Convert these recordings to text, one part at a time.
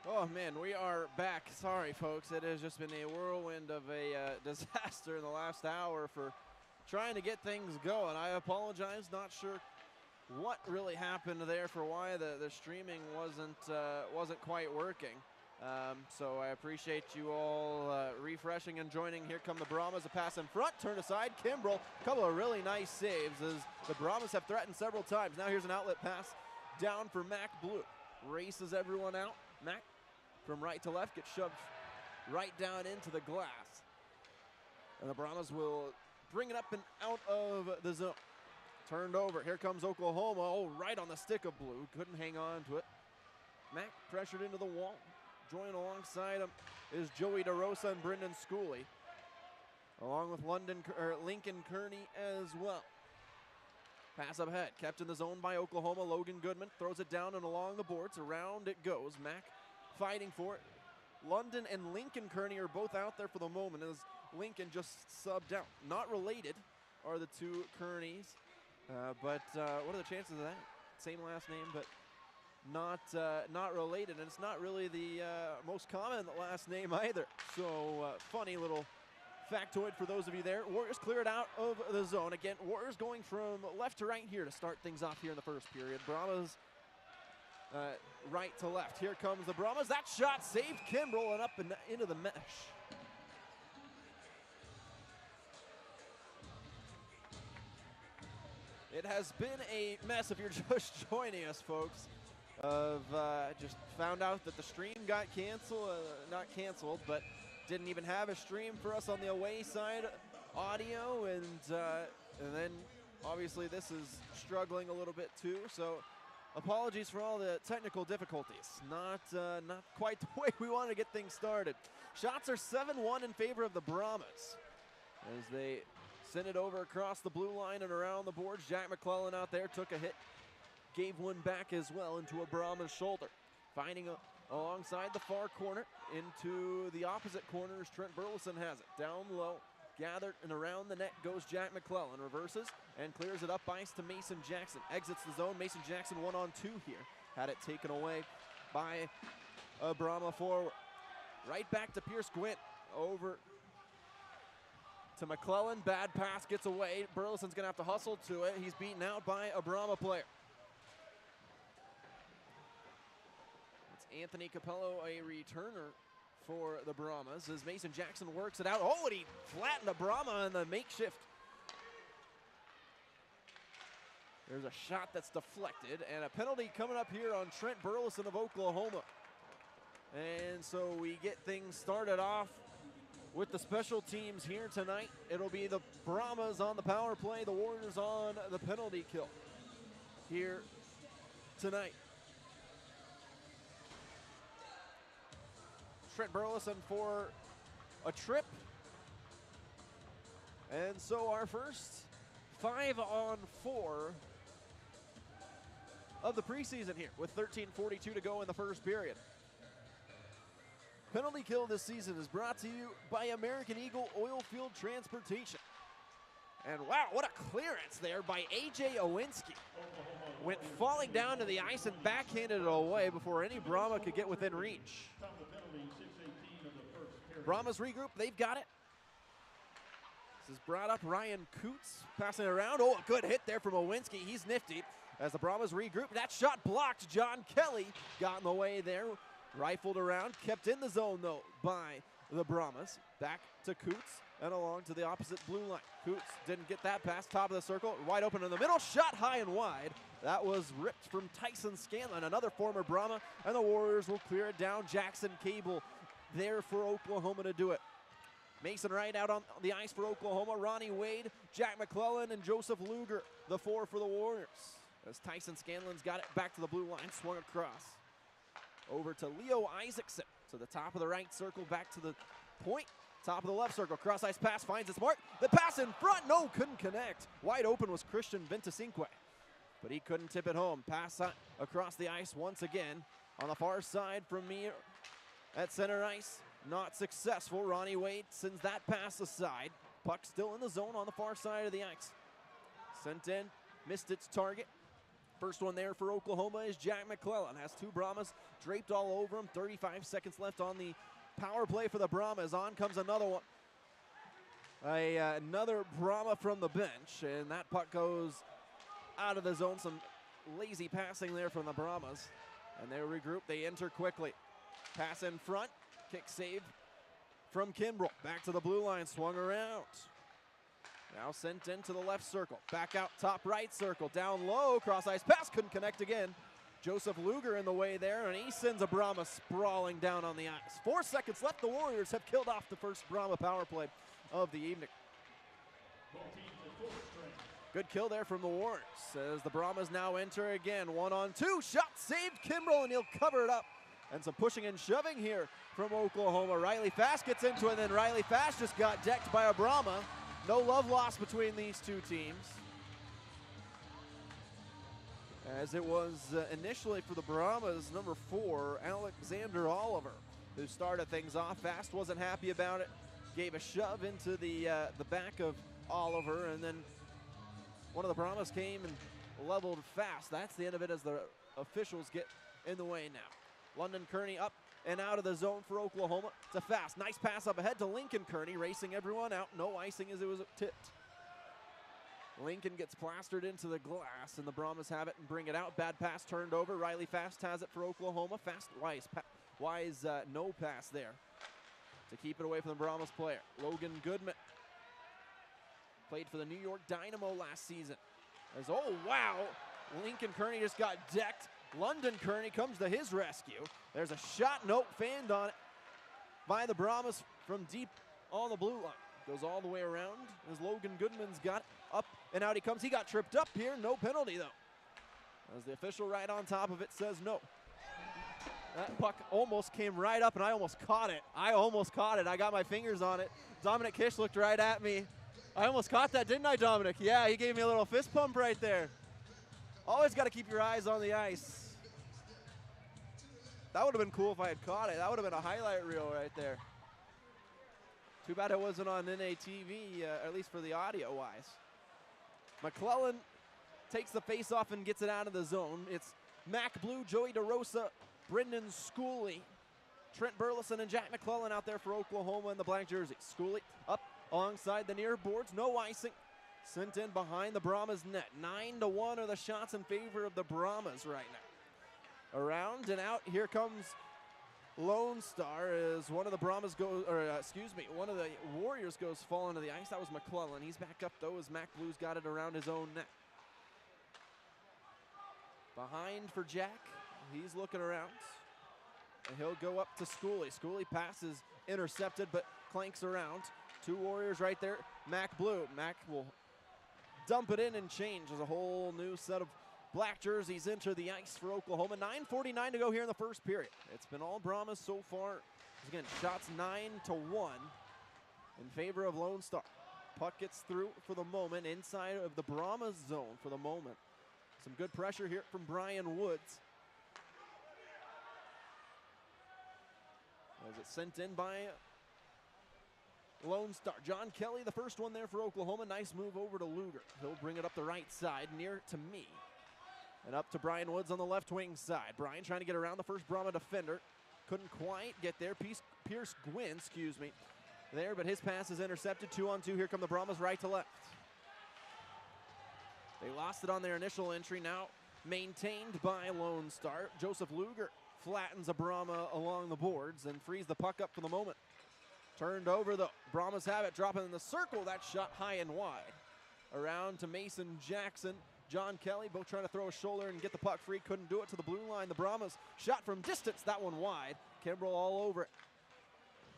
Oh man, we are back. Sorry folks, it has just been a whirlwind of a disaster in the last hour for trying to get things going. I apologize, not sure what really happened there for why the streaming wasn't quite working. So I appreciate you all refreshing and joining. Here come the Brahmas, a pass in front, turn aside, Kimbrell, a couple of really nice saves as the Brahmas have threatened several times. Now here's an outlet pass down for Mac Blue. Races everyone out. Mac from right to left gets shoved right down into the glass. And the Brahmas will bring it up and out of the zone. Turned over, here comes Oklahoma, oh, right on the stick of Blue, couldn't hang on to it. Mac pressured into the wall. Joining alongside him is Joey DeRosa and Brendan Schooley, along with Lincoln Kearney as well. Pass up ahead, kept in the zone by Oklahoma. Logan Goodman throws it down and along the boards. Around it goes. Mac fighting for it. London and Lincoln Kearney are both out there for the moment as Lincoln just subbed out. Not related are the two Kearneys, but what are the chances of that? Same last name, but not related, and it's not really the most common last name either. So funny little factoid for those of you there. Warriors clear it out of the zone. Again, Warriors going from left to right here to start things off here in the first period. Brahmas right to left. Here comes the Brahmas. That shot saved Kimbrell and up and into the mesh. It has been a mess if you're just joining us, folks. Just found out that the stream got canceled, not canceled, but didn't even have a stream for us on the away side audio, and then obviously this is struggling a little bit too, so apologies for all the technical difficulties. Not quite the way we want to get things started. Shots are 7-1 in favor of the Brahmas as they send it over across the blue line and around the boards. Jack McClellan out there took a hit, gave one back as well into a Brahma's shoulder. Finding alongside the far corner into the opposite corner as Trent Burleson has it. Down low, gathered and around the net goes Jack McClellan. Reverses and clears it up ice to Mason Jackson. Exits the zone. Mason Jackson 1-on-2 here. Had it taken away by a Brahma forward. Right back to Pierce Gwynn. Over to McClellan. Bad pass gets away. Burleson's going to have to hustle to it. He's beaten out by a Brahma player. Anthony Capello, a returner for the Brahmas, as Mason Jackson works it out. Oh, and he flattened a Brahma in the makeshift. There's a shot that's deflected, and a penalty coming up here on Trent Burleson of Oklahoma. And so we get things started off with the special teams here tonight. It'll be the Brahmas on the power play, the Warriors on the penalty kill here tonight. Trent Burleson for a trip. And so our first 5-on-4 of the preseason here with 13:42 to go in the first period. Penalty kill this season is brought to you by American Eagle Oilfield Transportation. And wow, what a clearance there by A.J. Owinski. Went falling down to the ice and backhanded it away before any Brahma could get within reach. Brahmas regroup, they've got it. This is brought up Ryan Coots, passing it around. Oh, a good hit there from Owinski. He's nifty as the Brahmas regroup. That shot blocked. John Kelly got in the way there. Rifled around, kept in the zone though by the Brahmas. Back to Coots and along to the opposite blue line. Coots didn't get that pass, top of the circle, wide open in the middle, shot high and wide. That was ripped from Tyson Scanlon, another former Brahma, and the Warriors will clear it down. Jackson Cable there for Oklahoma to do it. Mason Wright out on the ice for Oklahoma. Ronnie Wade, Jack McClellan, and Joseph Luger, the four for the Warriors. As Tyson Scanlon's got it back to the blue line, swung across. Over to Leo Isaacson, to the top of the right circle, back to the point. Top of the left circle, cross ice pass, finds its mark. The pass in front, no, couldn't connect. Wide open was Christian Ventacinque, but he couldn't tip it home. Pass across the ice once again. On the far side from me at center ice, not successful. Ronnie Wade sends that pass aside. Puck still in the zone on the far side of the ice. Sent in, missed its target. First one there for Oklahoma is Jack McClellan. Has two Brahmas draped all over him. 35 seconds left on the power play for the Brahmas. On comes another one. Another Brahma from the bench, and that puck goes out of the zone. Some lazy passing there from the Brahmas, and they regroup. They enter quickly. Pass in front. Kick save from Kimbrell. Back to the blue line. Swung around. Now sent into the left circle. Back out top right circle. Down low. Cross ice pass. Couldn't connect again. Joseph Luger in the way there, and he sends a Brahma sprawling down on the ice. 4 seconds left. The Warriors have killed off the first Brahma power play of the evening. Good kill there from the Warriors as the Brahmas now enter again. 1-on-2. Shot saved Kimbrell, and he'll cover it up. And some pushing and shoving here from Oklahoma. Riley Fast gets into it, and then Riley Fast just got decked by a Brahma. No love lost between these two teams, as it was initially for the Brahmas, number 4, Alexander Oliver, who started things off. Fast wasn't happy about it, gave a shove into the back of Oliver, and then one of the Brahmas came and leveled Fast. That's the end of it as the officials get in the way now. London Kearney up and out of the zone for Oklahoma to Fast. Nice pass up ahead to Lincoln Kearney, racing everyone out. No icing as it was tipped. Lincoln gets plastered into the glass, and the Brahmas have it and bring it out. Bad pass turned over. Riley Fast has it for Oklahoma. Fast, wise no pass there to keep it away from the Brahmas player. Logan Goodman played for the New York Dynamo last season. Oh, wow. Lincoln Kearney just got decked. London Kearney comes to his rescue. There's a shot, nope, fanned on it by the Brahmas from deep on the blue line. Goes all the way around as Logan Goodman's got it. Up and out he comes. He got tripped up here. No penalty, though, as the official right on top of it says no. That puck almost came right up, and I almost caught it. I got my fingers on it. Dominic Kish looked right at me. I almost caught that, didn't I, Dominic? Yeah, he gave me a little fist pump right there. Always got to keep your eyes on the ice. That would have been cool if I had caught it. That would have been a highlight reel right there. Too bad it wasn't on NATV, at least for the audio-wise. McClellan takes the face-off and gets it out of the zone. It's Mac Blue, Joey DeRosa, Brendan Schooley, Trent Burleson, and Jack McClellan out there for Oklahoma in the black jersey. Schooley up alongside the near boards. No icing. Sent in behind the Brahmas net. 9-1 are the shots in favor of the Brahmas right now. Around and out, here comes Lone Star as one of the Brahmas goes, one of the Warriors goes fall into the ice. That was McClellan. He's back up though as Mac Blue's got it around his own net. Behind for Jack, he's looking around. And he'll go up to Schooley. Schooley passes intercepted but clanks around. Two Warriors right there. Mac Blue. Mac will dump it in and change as a whole new set of black jerseys enter the ice for Oklahoma. 9:49 to go here in the first period. It's been all Brahmas so far. Again, shots 9-1 in favor of Lone Star. Puck gets through for the moment inside of the Brahmas zone for the moment. Some good pressure here from Brian Woods. As it's sent in by Lone Star. John Kelly, the first one there for Oklahoma. Nice move over to Luger. He'll bring it up the right side, near to me. And up to Brian Woods on the left wing side. Brian trying to get around the first Brahma defender. Couldn't quite get there. Pierce Gwynn, there, but his pass is intercepted. 2-on-2. Here come the Brahmas right to left. They lost it on their initial entry. Now maintained by Lone Star. Joseph Luger flattens a Brahma along the boards and frees the puck up for the moment. Turned over though. Brahmas have it, dropping in the circle. That shot high and wide. Around to Mason Jackson. John Kelly both trying to throw a shoulder and get the puck free. Couldn't do it to the blue line. The Brahmas shot from distance. That one wide. Kimbrell all over it.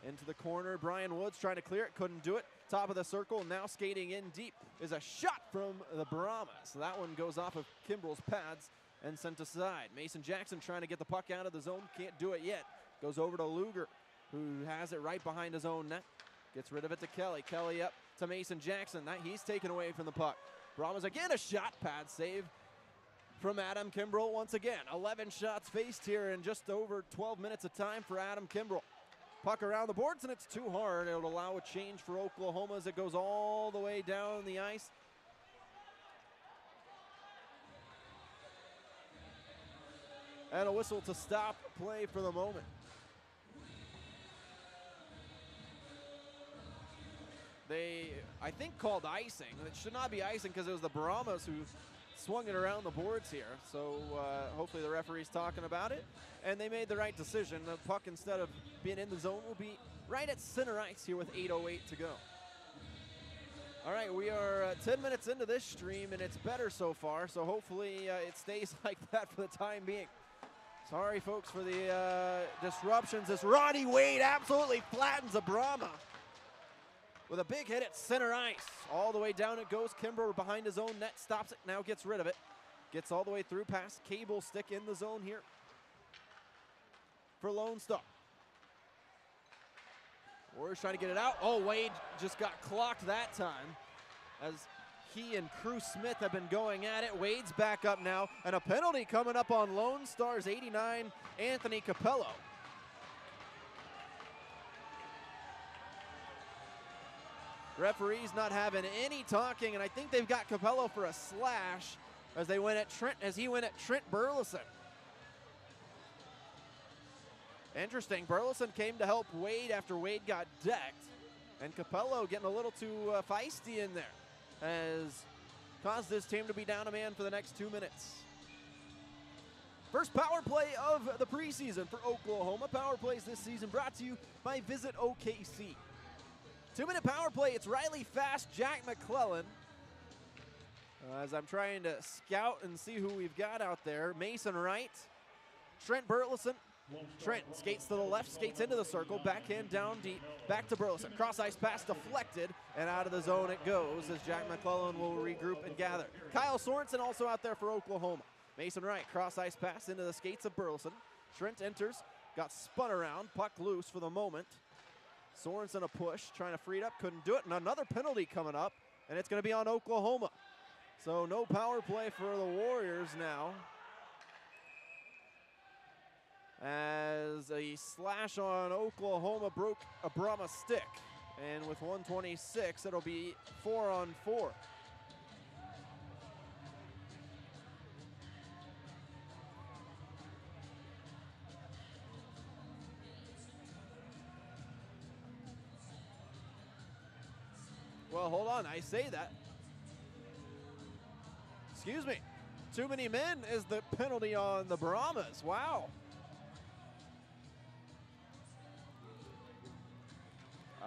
Into the corner. Brian Woods trying to clear it. Couldn't do it. Top of the circle. Now skating in deep is a shot from the Brahmas. So that one goes off of Kimbrell's pads and sent aside. Mason Jackson trying to get the puck out of the zone. Can't do it yet. Goes over to Luger, who has it right behind his own net. Gets rid of it to Kelly. Kelly up to Mason Jackson. He's taken away from the puck. Brahmas again, a shot pad save from Adam Kimbrell once again. 11 shots faced here in just over 12 minutes of time for Adam Kimbrell. Puck around the boards, and it's too hard. It'll allow a change for Oklahoma as it goes all the way down the ice. And a whistle to stop play for the moment. They, I think, called icing. It should not be icing because it was the Brahmas who swung it around the boards here. So hopefully the referee's talking about it. And they made the right decision. The puck, instead of being in the zone, will be right at center ice here with 8:08 to go. All right, we are 10 minutes into this stream, and it's better so far. So hopefully it stays like that for the time being. Sorry, folks, for the disruptions. As Ronnie Wade absolutely flattens a Brahma with a big hit at center ice. All the way down it goes. Kimber behind his own net, stops it, now gets rid of it. Gets all the way through past Cable Stick in the zone here for Lone Star. Warriors trying to get it out. Oh, Wade just got clocked that time as he and Crew Smith have been going at it. Wade's back up now, and a penalty coming up on Lone Star's 89, Anthony Capello. Referees not having any talking, and I think they've got Capello for a slash as they went at he went at Trent Burleson. Interesting, Burleson came to help Wade after Wade got decked, and Capello getting a little too feisty in there has caused this team to be down a man for the next 2 minutes. First power play of the preseason for Oklahoma. Power plays this season brought to you by Visit OKC. 2-minute power play, it's Riley Fast, Jack McClellan. As I'm trying to scout and see who we've got out there. Mason Wright, Trent Burleson. Trent skates to the left, skates into the circle, backhand down deep, back to Burleson. Cross ice pass deflected, and out of the zone it goes as Jack McClellan will regroup and gather. Kyle Sorensen also out there for Oklahoma. Mason Wright, cross ice pass into the skates of Burleson. Trent enters, got spun around, puck loose for the moment. Sorensen a push, trying to free it up, couldn't do it, and another penalty coming up, and it's going to be on Oklahoma. So no power play for the Warriors now, as a slash on Oklahoma broke a Brahma stick, and with 1:26 it'll be 4-on-4. Well, hold on, I say that. Excuse me. Too many men is the penalty on the Brahmas. Wow.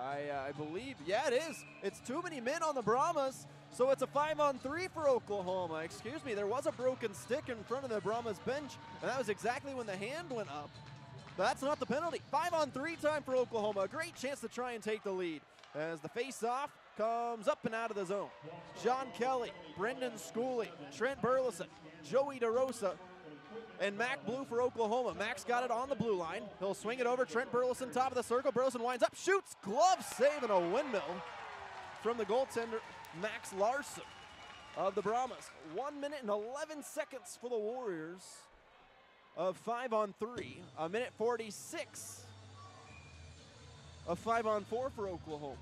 I believe, yeah, it is. It's too many men on the Brahmas, so it's a 5-on-3 for Oklahoma. Excuse me, there was a broken stick in front of the Brahmas bench, and that was exactly when the hand went up. But that's not the penalty. 5-on-3 time for Oklahoma. A great chance to try and take the lead as the face-off comes up and out of the zone. John Kelly, Brendan Schooley, Trent Burleson, Joey DeRosa, and Mac Blue for Oklahoma. Mac's got it on the blue line. He'll swing it over. Trent Burleson, top of the circle. Burleson winds up, shoots, glove save, and a windmill from the goaltender, Max Larson of the Brahmas. 1 minute and 11 seconds for the Warriors of 5-on-3. A minute 46 of 5-on-4 for Oklahoma.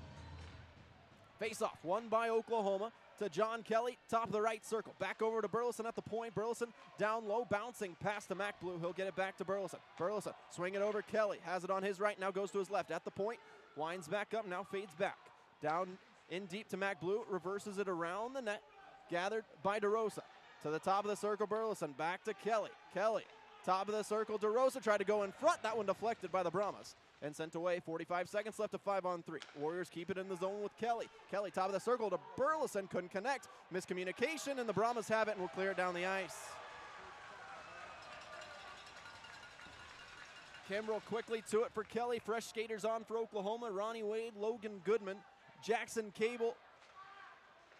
Face-off, won by Oklahoma to John Kelly, top of the right circle. Back over to Burleson at the point. Burleson down low, bouncing past to Mac Blue. He'll get it back to Burleson. Burleson swing it over Kelly. Has it on his right, now goes to his left. At the point, winds back up, now fades back. Down in deep to Mac Blue, reverses it around the net. Gathered by DeRosa. To the top of the circle, Burleson. Back to Kelly. Kelly, top of the circle, DeRosa tried to go in front. That one deflected by the Brahmas and sent away. 45 seconds left of 5-on-3. Warriors keep it in the zone with Kelly. Kelly, top of the circle to Burleson, couldn't connect. Miscommunication, and the Brahmas have it and will clear it down the ice. Kimbrell quickly to it for Kelly. Fresh skaters on for Oklahoma. Ronnie Wade, Logan Goodman, Jackson Cable,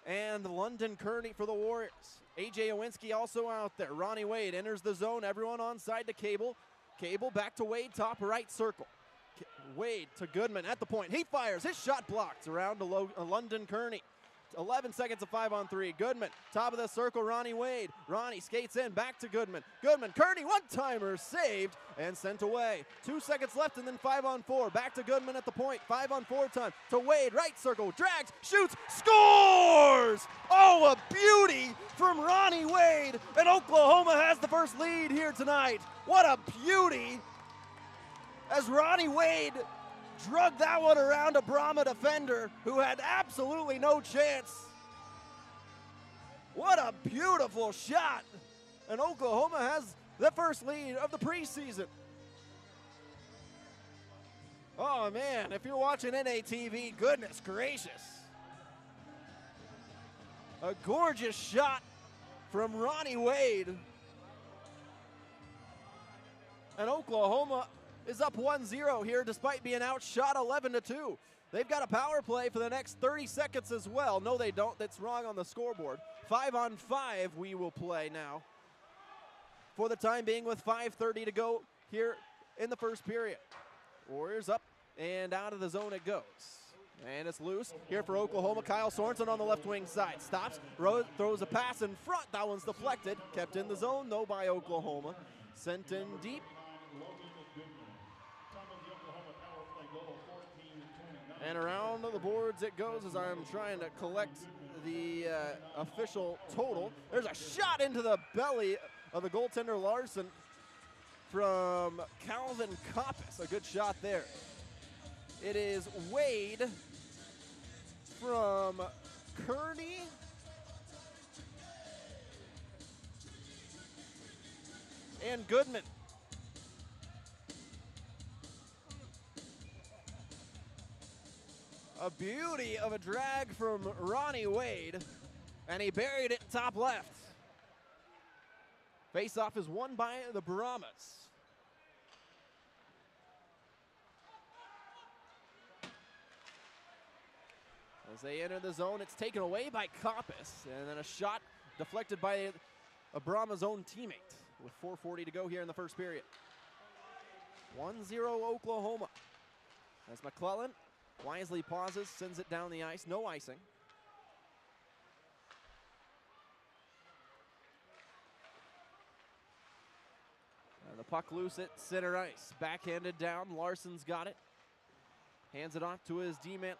and London Kearney for the Warriors. A.J. Owinski also out there. Ronnie Wade enters the zone. Everyone on side to Cable. Cable back to Wade, top right circle. Wade to Goodman at the point. He fires. His shot blocked around to London Kearney. 11 seconds of 5-on-3. Goodman, top of the circle, Ronnie Wade. Ronnie skates in, back to Goodman. Goodman, Kearney, one-timer saved and sent away. 2 seconds left and then 5-on-4. Back to Goodman at the point. 5-on-4 time to Wade, right circle, drags, shoots, scores! Oh, a beauty from Ronnie Wade, and Oklahoma has the first lead here tonight. What a beauty as Ronnie Wade drug that one around a Brahma defender who had absolutely no chance. What a beautiful shot. And Oklahoma has the first lead of the preseason. Oh man, if you're watching NATV, goodness gracious. A gorgeous shot from Ronnie Wade. And Oklahoma is up 1-0 here despite being outshot 11-2. They've got a power play for the next 30 seconds as well. No, they don't. That's wrong on the scoreboard. 5-on-5 we will play now for the time being with 5:30 to go here in the first period. Warriors up and out of the zone it goes. And it's loose here for Oklahoma. Kyle Sorensen on the left wing side. Stops, throws a pass in front. That one's deflected. Kept in the zone though by Oklahoma. Sent in deep. And around the boards it goes as I'm trying to collect the official total. There's a shot into the belly of the goaltender Larson from Calvin Koppis. A good shot there. It is Wade from Kearney. And Goodman. A beauty of a drag from Ronnie Wade, and he buried it top left. Face-off is won by the Brahmas. As they enter the zone, it's taken away by Koppis, and then a shot deflected by a Brahmas' own teammate with 4:40 to go here in the first period. 1-0 Oklahoma. As McClellan wisely pauses, sends it down the ice, no icing. And the puck loose at center ice. Backhanded down, Larson's got it. Hands it off to his D-man.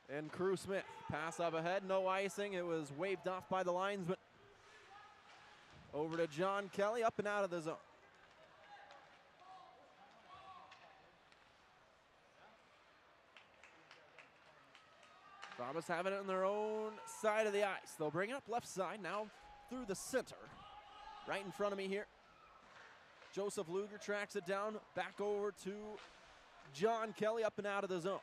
And Crew Smith, pass up ahead, no icing. It was waved off by the linesman. Over to John Kelly, up and out of the zone. Brahmas having it on their own side of the ice. They'll bring it up left side, now through the center. Right in front of me here. Joseph Luger tracks it down, back over to John Kelly, up and out of the zone.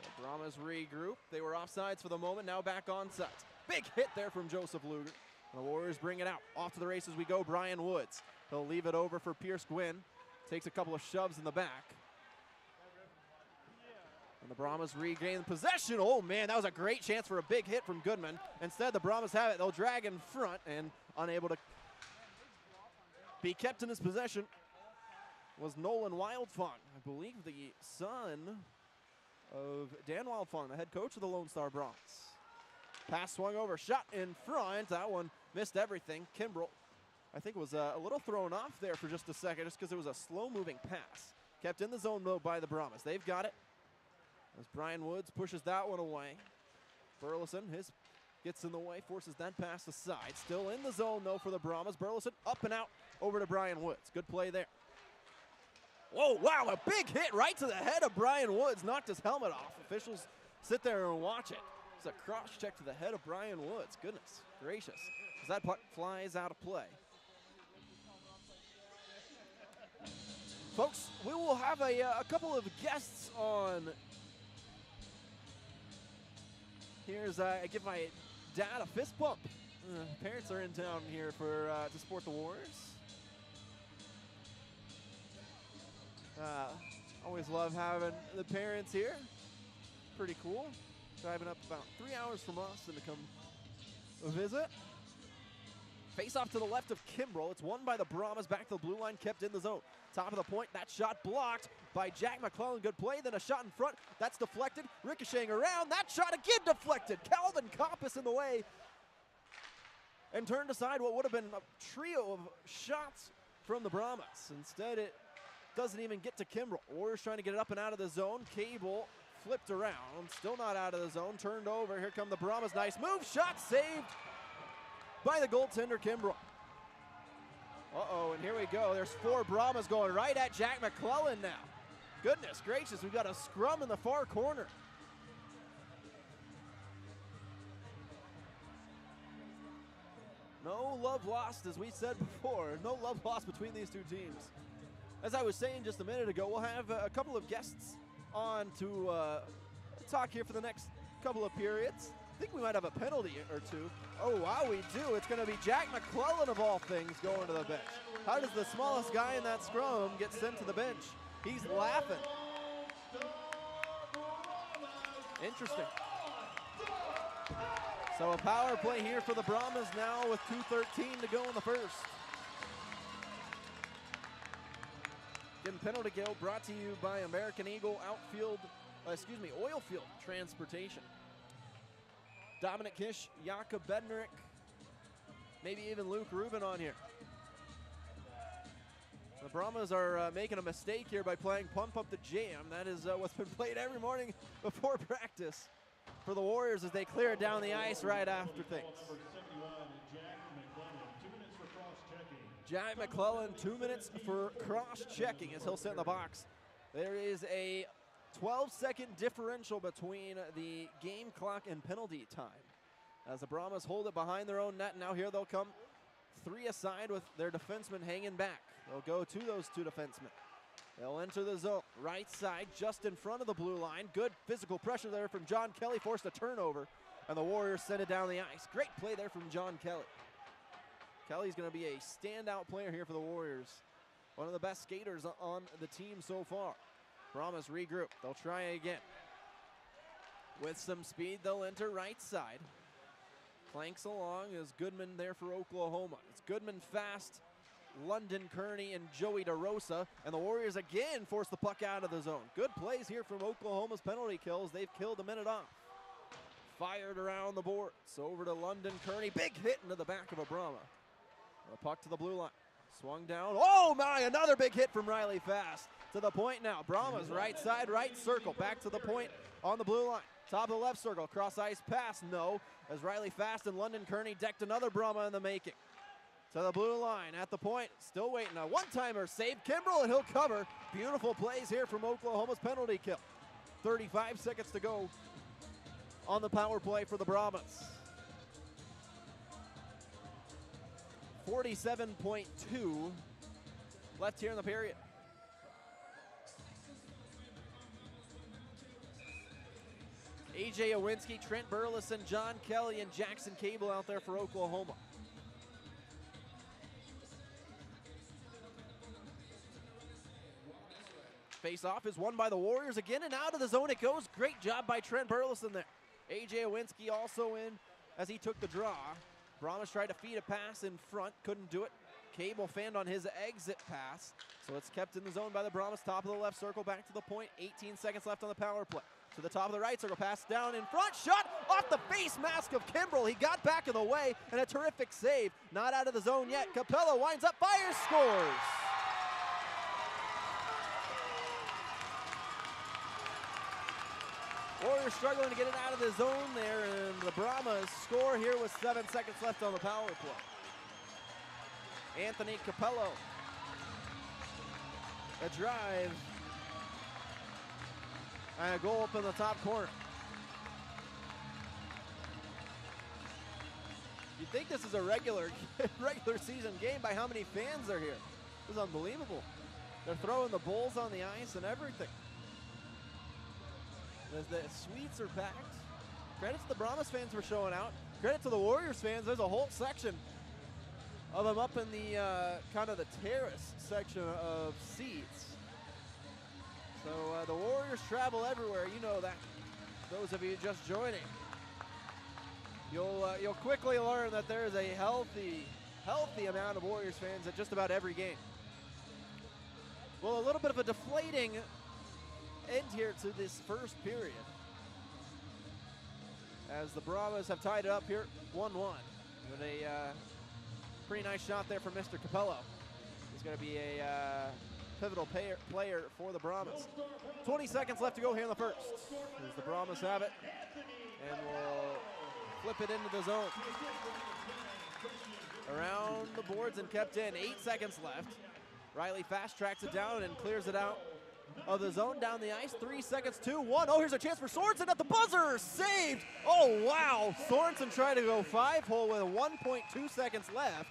The Brahmas regroup. They were offsides for the moment, now back on sides. Big hit there from Joseph Luger. The Warriors bring it out. Off to the races we go, Brian Woods. He'll leave it over for Pierce Gwynn. Takes a couple of shoves in the back. And the Brahmas regain possession. Oh man, that was a great chance for a big hit from Goodman. Instead, the Brahmas have it. They'll drag in front, and unable to be kept in his possession was Nolan Wildfong. I believe the son of Dan Wildfong, the head coach of the Lone Star Brahmas. Pass swung over, shot in front. That one missed everything. Kimbrell, I think, was a little thrown off there for just a second, just because it was a slow-moving pass. Kept in the zone, though, by the Brahmas. They've got it. As Brian Woods pushes that one away. Burleson, gets in the way, forces that pass aside. Still in the zone, though, for the Brahmas. Burleson up and out over to Brian Woods. Good play there. Whoa, wow, a big hit right to the head of Brian Woods. Knocked his helmet off. Officials sit there and watch it. It's a cross check to the head of Brian Woods. Goodness gracious. As that puck flies out of play. Folks, we will have a couple of guests on. Here's, I give my dad a fist bump. Parents are in town here to support the Warriors. Always love having the parents here. Pretty cool. Driving up about 3 hours from Austin to come visit. Face off to the left of Kimbrell. It's won by the Brahmas. Back to the blue line, kept in the zone. Top of the point, that shot blocked by Jack McClellan. Good play, then a shot in front. That's deflected, ricocheting around. That shot again deflected. Calvin Coppice in the way. And turned aside what would have been a trio of shots from the Brahmas. Instead, it doesn't even get to Kimbrell. Warriors trying to get it up and out of the zone. Cable flipped around, still not out of the zone, turned over. Here come the Brahmas. Nice move, shot saved by the goaltender, Kimbrell. Uh-oh, and here we go. There's 4 Brahmas going right at Jack McClellan now. Goodness gracious, we've got a scrum in the far corner. No love lost, as we said before. No love lost between these two teams. As I was saying just a minute ago, we'll have a couple of guests on to talk here for the next couple of periods. I think we might have a penalty or two. Oh, wow, we do. It's going to be Jack McClellan, of all things, going to the bench. How does the smallest guy in that scrum get sent to the bench? He's laughing. Interesting. So a power play here for the Brahmas now with 2:13 to go in the first. Getting penalty kill brought to you by American Eagle Oil Field Transportation. Dominic Kish, Jakob Bednarik, maybe even Luke Rubin on here. The Brahmas are making a mistake here by playing Pump Up the Jam. That is what's been played every morning before practice for the Warriors as they clear it down the ice right after things. Jack McClellan, 2 minutes for cross-checking as he'll sit in the box. There is a 12-second differential between the game clock and penalty time. As the Brahmas hold it behind their own net, now here they'll come 3 aside with their defensemen hanging back. They'll go to those 2 defensemen. They'll enter the zone, right side, just in front of the blue line. Good physical pressure there from John Kelly, forced a turnover, and the Warriors send it down the ice. Great play there from John Kelly. Kelly's going to be a standout player here for the Warriors. One of the best skaters on the team so far. Brahmas regroup. They'll try again. With some speed, they'll enter right side. Clanks along is Goodman there for Oklahoma. It's Goodman fast, London Kearney and Joey DeRosa. And the Warriors again force the puck out of the zone. Good plays here from Oklahoma's penalty kills. They've killed a minute off. Fired around the boards. Over to London Kearney. Big hit into the back of a Brahma. The puck to the blue line. Swung down. Oh my, another big hit from Riley Fast. To the point now. Brahmas right side, right circle. Back to the point on the blue line. Top of the left circle. Cross ice pass. No. As Riley Fast and London Kearney decked another Brahma in the making. To the blue line. At the point. Still waiting. A one-timer save. Kimbrell, and he'll cover. Beautiful plays here from Oklahoma's penalty kill. 35 seconds to go on the power play for the Brahmas. 47.2 left here in the period. AJ Owinski, Trent Burleson, John Kelly, and Jackson Cable out there for Oklahoma. Face-off is won by the Warriors again, and out of the zone it goes. Great job by Trent Burleson there. AJ Owinski also in as he took the draw. Brahmas tried to feed a pass in front, couldn't do it. Cable fanned on his exit pass, so it's kept in the zone by the Brahmas. Top of the left circle, back to the point. 18 seconds left on the power play. To the top of the right circle, pass down in front. Shot off the face mask of Kimbrell. He got back in the way, and a terrific save. Not out of the zone yet. Capella winds up, fires, scores. Warriors struggling to get it out of the zone there, and the Brahmas score here with 7 seconds left on the power play. Anthony Capello. A drive. And a goal up in the top corner. You'd think this is a regular season game by how many fans are here. This is unbelievable. They're throwing the bowls on the ice and everything. As the suites are packed. Credit to the Brahmas fans for showing out. Credit to the Warriors fans. There's a whole section of them up in the kind of the terrace section of seats. So the Warriors travel everywhere. You know that. Those of you just joining, you'll quickly learn that there is a healthy healthy amount of Warriors fans at just about every game. Well, a little bit of a deflating end here to this first period, as the Brahmas have tied it up here 1-1 with a pretty nice shot there from Mr. Capello. He's going to be a pivotal player for the Brahmas. 20 seconds left to go here in the first, as the Brahmas have it, and will flip it into the zone. Around the boards and kept in. 8 seconds left. Riley fast tracks it down and clears it out of the zone down the ice. 3 seconds, 2-1. Oh, here's a chance for Sorensen at the buzzer. Saved. Oh, wow. Sorensen tried to go 5-hole with 1.2 seconds left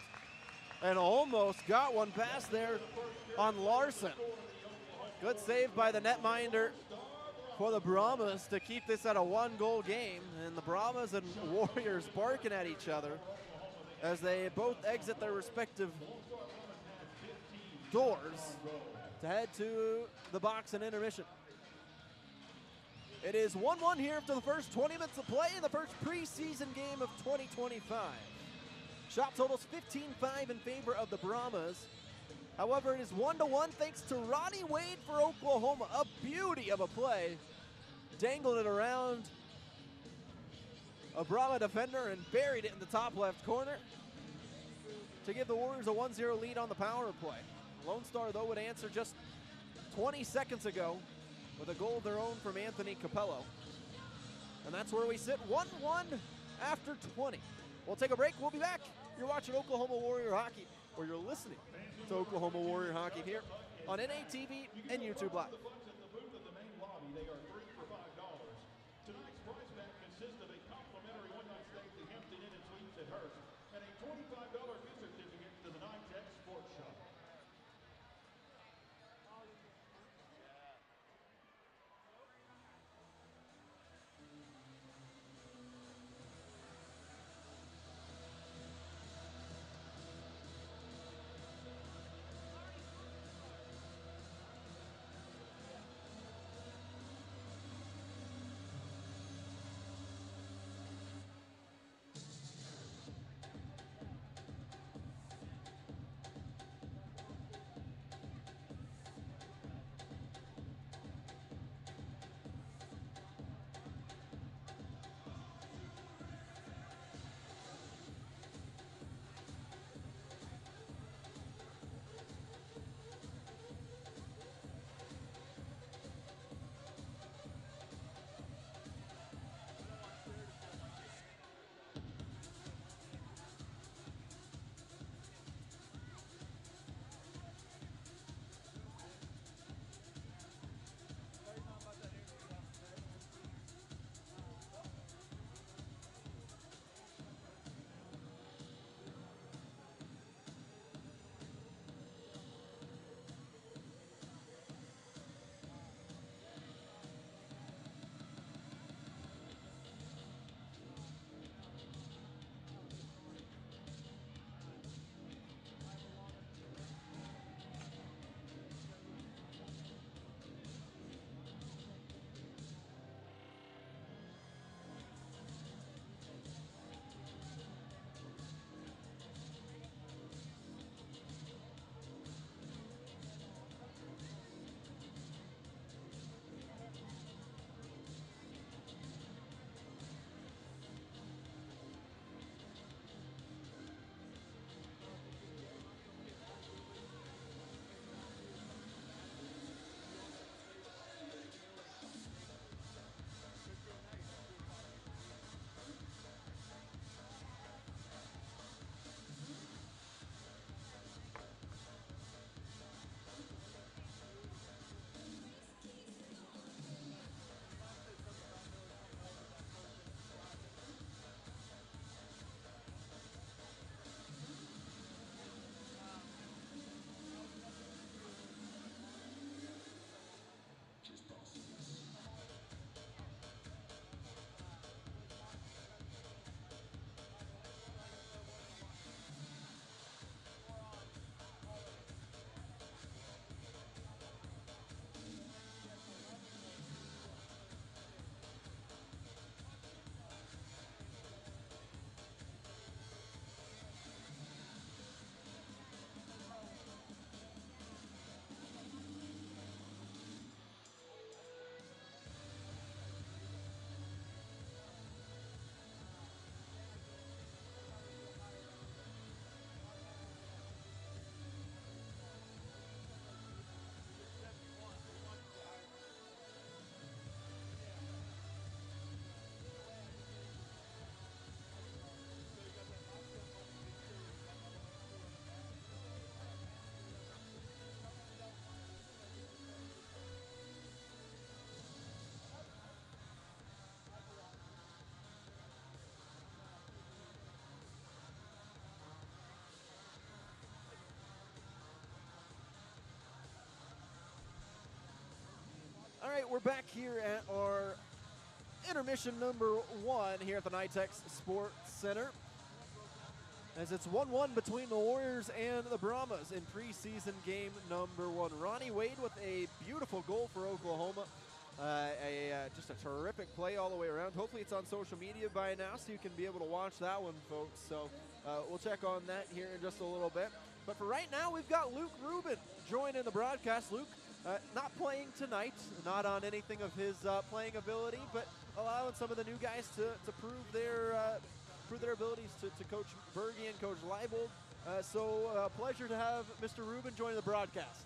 and almost got one past there on Larson. Good save by the netminder for the Brahmas to keep this at a 1-goal game. And the Brahmas and Warriors barking at each other as they both exit their respective doors to head to the box in intermission. It is 1-1 here after the first 20 minutes of play in the first preseason game of 2025. Shot totals 15-5 in favor of the Brahmas. However, it is 1-1 thanks to Ronnie Wade for Oklahoma. A beauty of a play. Dangled it around a Brahma defender and buried it in the top left corner to give the Warriors a 1-0 lead on the power play. Lone Star, though, would answer just 20 seconds ago with a goal of their own from Anthony Capello. And that's where we sit, 1-1 after 20. We'll take a break. We'll be back. You're watching Oklahoma Warrior Hockey, or you're listening to Oklahoma Warrior Hockey here on NATV and YouTube Live. we're back here at our intermission number 1 here at the NITEX Sports Center, as it's 1-1 between the Warriors and the Brahmas in preseason game number 1. Ronnie Wade with a beautiful goal for Oklahoma. Just a terrific play all the way around. Hopefully it's on social media by now so you can be able to watch that one, folks. So we'll check on that here in just a little bit. But for right now, we've got Luke Rubin joining the broadcast. Luke, not playing tonight, not on anything of his playing ability, but allowing some of the new guys to prove their abilities to Coach Berge and Coach Leibold. So pleasure to have Mr. Rubin joining the broadcast.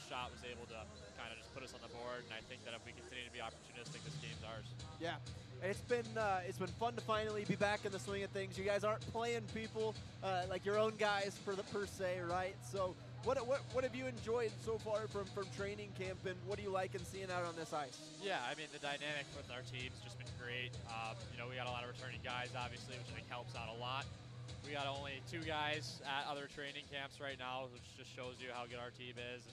Shot was able to kind of just put us on the board, and I think that if we continue to be opportunistic, this game's ours. Yeah, it's been fun to finally be back in the swing of things. You guys aren't playing people like your own guys per se, right? So what have you enjoyed so far from training camp, and what do you like in seeing out on this ice? Yeah, I mean, the dynamic with our team's just been great. We got a lot of returning guys, obviously, which I think helps out a lot. We got only 2 guys at other training camps right now, which just shows you how good our team is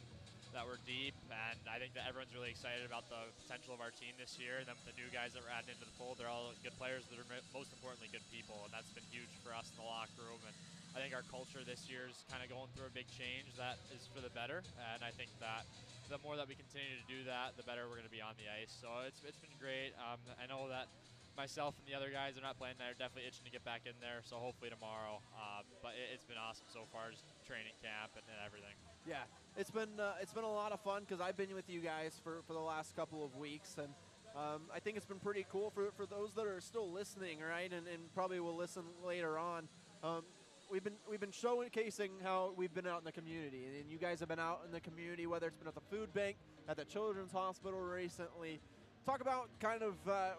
and that we're deep, and I think that everyone's really excited about the potential of our team this year. And then the new guys that we're adding into the fold, they're all good players, but they're most importantly good people, and that's been huge for us in the locker room. And I think our culture this year is kind of going through a big change that is for the better, and I think that the more that we continue to do that, the better we're going to be on the ice. So it's been great. I know that myself and the other guys are not playing that are definitely itching to get back in there, so hopefully tomorrow. But it's been awesome so far, just training camp and everything. Yeah, it's been a lot of fun because I've been with you guys for the last couple of weeks, and I think it's been pretty cool for those that are still listening, right, and probably will listen later on. We've been showcasing how we've been out in the community, and you guys have been out in the community, whether it's been at the food bank, at the Children's Hospital recently. Talk about kind of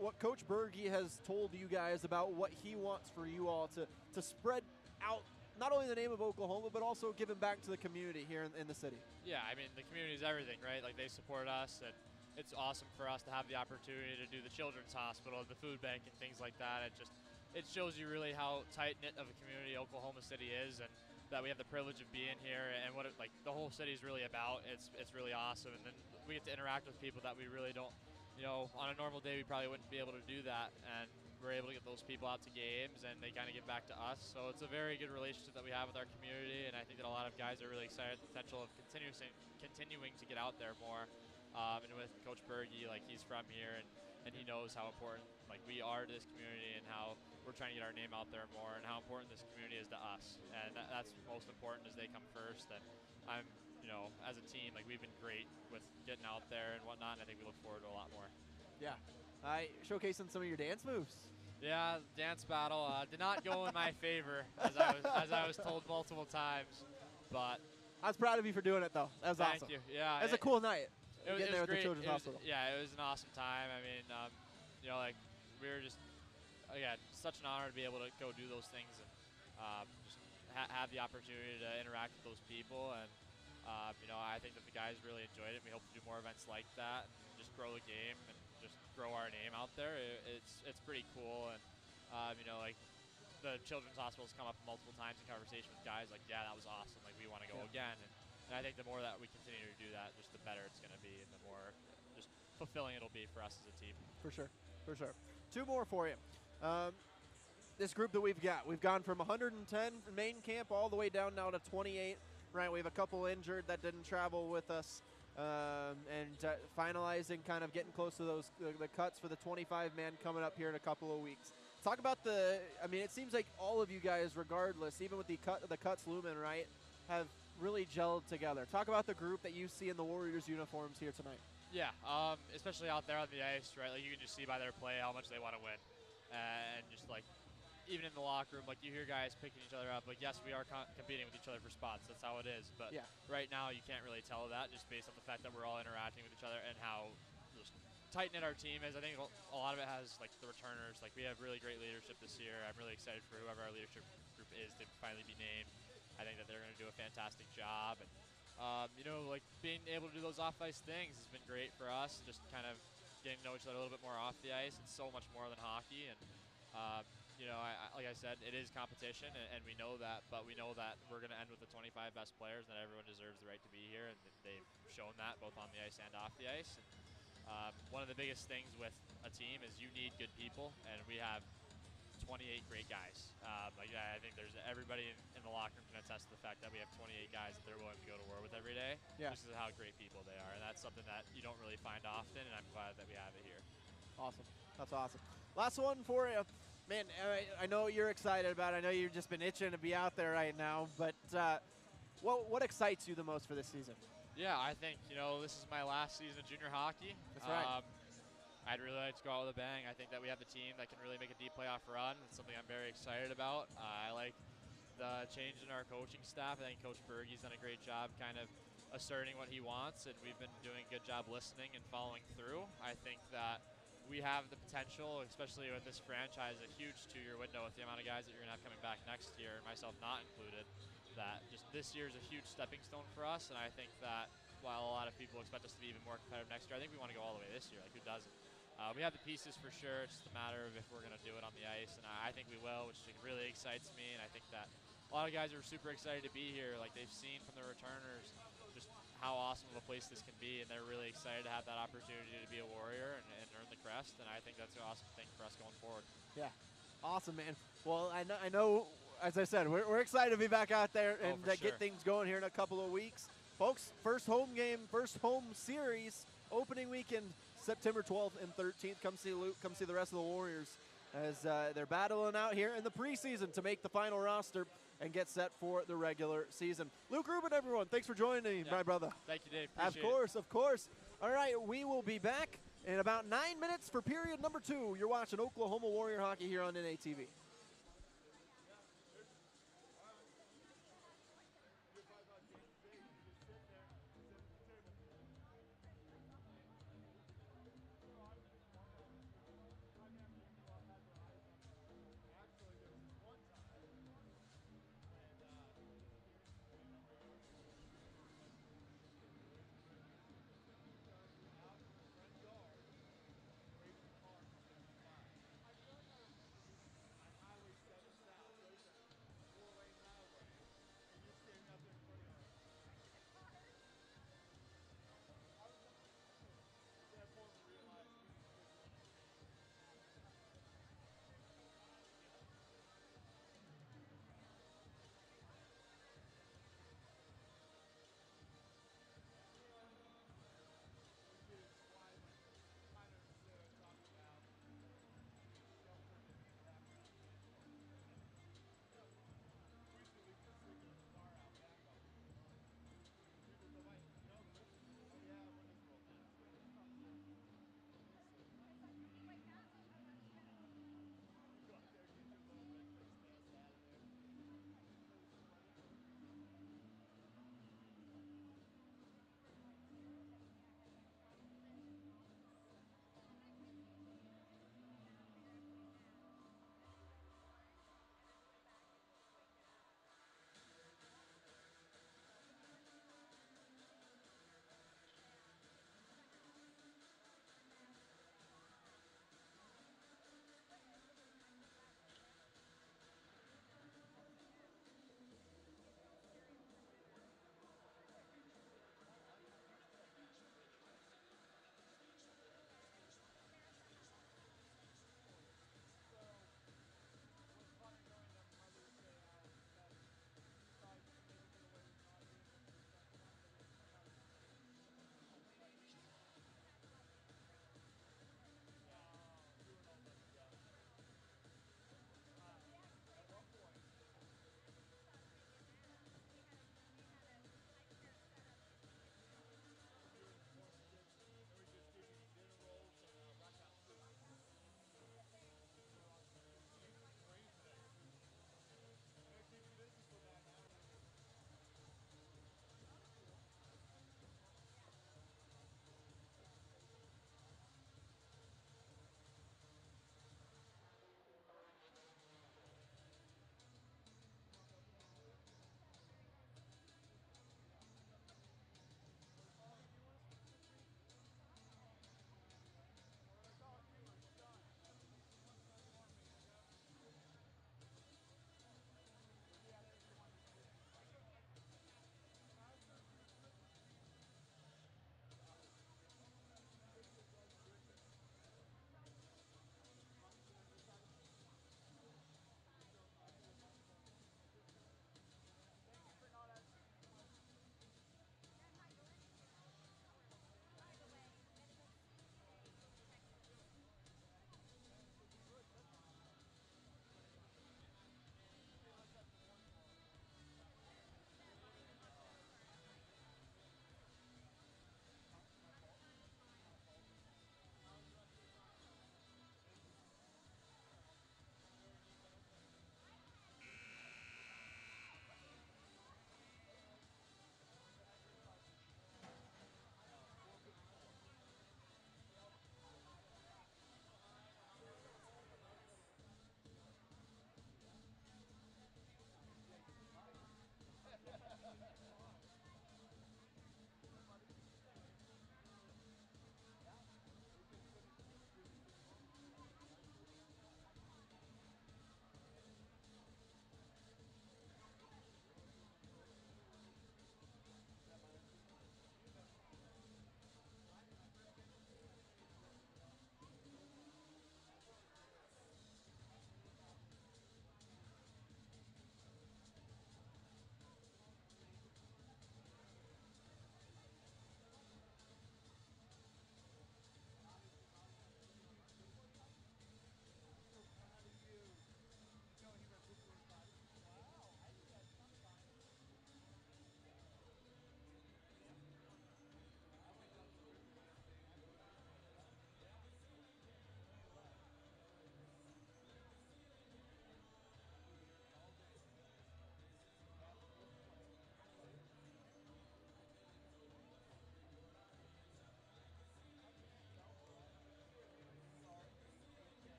what Coach Berge has told you guys about what he wants for you all to spread out not only the name of Oklahoma, but also giving back to the community here in the city. Yeah, I mean, the community is everything, right? Like, they support us, and it's awesome for us to have the opportunity to do the Children's Hospital, the food bank, and things like that. It shows you really how tight-knit of a community Oklahoma City is, and that we have the privilege of being here, and what the whole city is really about. It's really awesome, and then we get to interact with people that we really don't, on a normal day we probably wouldn't be able to do that, and we're able to get those people out to games, and they kind of give back to us. So it's a very good relationship that we have with our community, and I think that a lot of guys are really excited at the potential of continuing to get out there more. And with Coach Berge, like, he's from here, and he knows how important we are to this community, and how we're trying to get our name out there more, and how important this community is to us. And that's most important, as they come first. And I'm, as a team, we've been great with getting out there and whatnot, and I think we look forward to a lot more. Yeah. Showcasing some of your dance moves. Yeah, dance battle did not go in my favor, as I was told multiple times. But I was proud of you for doing it, though. That was awesome. Thank you. Yeah, it was a cool night. It was there at great. the Children's Hospital. Yeah, it was an awesome time. I mean, we were just, again, such an honor to be able to go do those things, and just have the opportunity to interact with those people. And I think that the guys really enjoyed it. We hope to do more events like that, and just grow the game and just grow our name out there. It's pretty cool. And the Children's Hospital's come up multiple times in conversation with guys yeah, that was awesome, we want to go again. And I think the more that we continue to do that, just the better it's going to be, and the more just fulfilling it'll be for us as a team. For sure. 2 more for you. This group that we've gone from 110 main camp all the way down now to 28. Right, we have a couple injured that didn't travel with us, and finalizing, kind of getting close to the cuts for the 25-man coming up here in a couple of weeks. Talk about it seems like all of you guys, regardless, even with the cuts looming, right, have really gelled together. Talk about the group that you see in the Warriors uniforms here tonight. Yeah, especially out there on the ice, right? You can just see by their play how much they want to win, and just even in the locker room, you hear guys picking each other up. Yes, we are competing with each other for spots. That's how it is. But yeah, right now, you can't really tell that, just based on the fact that we're all interacting with each other, and how just tight-knit our team is. I think a lot of it has the returners. We have really great leadership this year. I'm really excited for whoever our leadership group is to finally be named. I think that they're going to do a fantastic job. And Like being able to do those off-ice things has been great for us. Just kind of getting to know each other a little bit more off the ice. It's so much more than hockey, and like I said, it is competition, and we know that. But we know that we're going to end with the 25 best players, and that everyone deserves the right to be here, and they've shown that both on the ice and off the ice. And, one of the biggest things with a team is you need good people, and we have 28 great guys. I think there's everybody in the locker room can attest to the fact that we have 28 guys that they're willing to go to war with every day. Yeah. Just is how great people they are, and that's something that you don't really find often, and I'm glad that we have it here. Awesome. That's awesome. Last one for you. Man, I know you're excited about it. I know you've just been itching to be out there right now, but what excites you the most for this season? Yeah, I think, this is my last season of junior hockey. That's right. I'd really like to go out with a bang. I think that we have a team that can really make a deep playoff run. It's something I'm very excited about. I like the change in our coaching staff. I think Coach Bergey's done a great job kind of asserting what he wants, and we've been doing a good job listening and following through. I think that we have the potential, especially with this franchise, a huge 2-year window with the amount of guys that you're going to have coming back next year, myself not included, that just this year is a huge stepping stone for us. And I think that while a lot of people expect us to be even more competitive next year, I think we want to go all the way this year. Like, who doesn't? We have the pieces for sure. It's just a matter of if we're going to do it on the ice, and I think we will, which really excites me. And I think that a lot of guys are super excited to be here. Like, they've seen from the returners just how awesome of a place this can be, and they're really excited to have that opportunity to be a Warrior and earn the crest. And I think that's an awesome thing for us going forward. Yeah, awesome, man. Well, I know as I said, we're excited to be back out there and get things going here in a couple of weeks. Folks, first home game, first home series, opening weekend, September 12th and 13th. Come see Luke, come see the rest of the Warriors as they're battling out here in the preseason to make the final roster and get set for the regular season. Luke Rubin, everyone, thanks for joining me, my brother. Thank you, Dave. Appreciate it. Of course. All right, we will be back in about 9 minutes for period number 2. You're watching Oklahoma Warrior hockey here on NATV.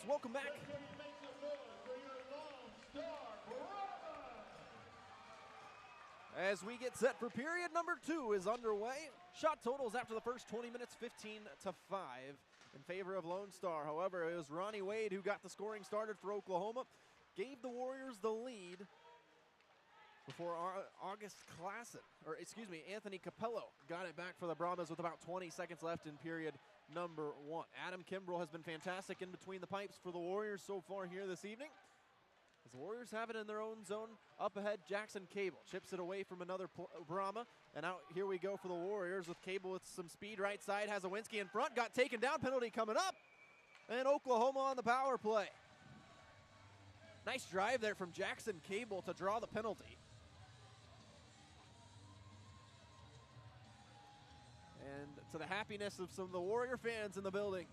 welcome back. As we get set for period number 2 is underway. Shot totals after the first 20 minutes, 15-5 in favor of Lone Star. However, it was Ronnie Wade who got the scoring started for Oklahoma, gave the Warriors the lead before Anthony Capello got it back for the Brahmas with about 20 seconds left in period number 1. Adam Kimbrell has been fantastic in between the pipes for the Warriors so far here this evening. As the Warriors have it in their own zone, up ahead, Jackson Cable chips it away from another Brahma, and out here we go for the Warriors with Cable with some speed right side, has Owinski in front, got taken down, penalty coming up, and Oklahoma on the power play. Nice drive there from Jackson Cable to draw the penalty. And to the happiness of some of the Warrior fans in the building,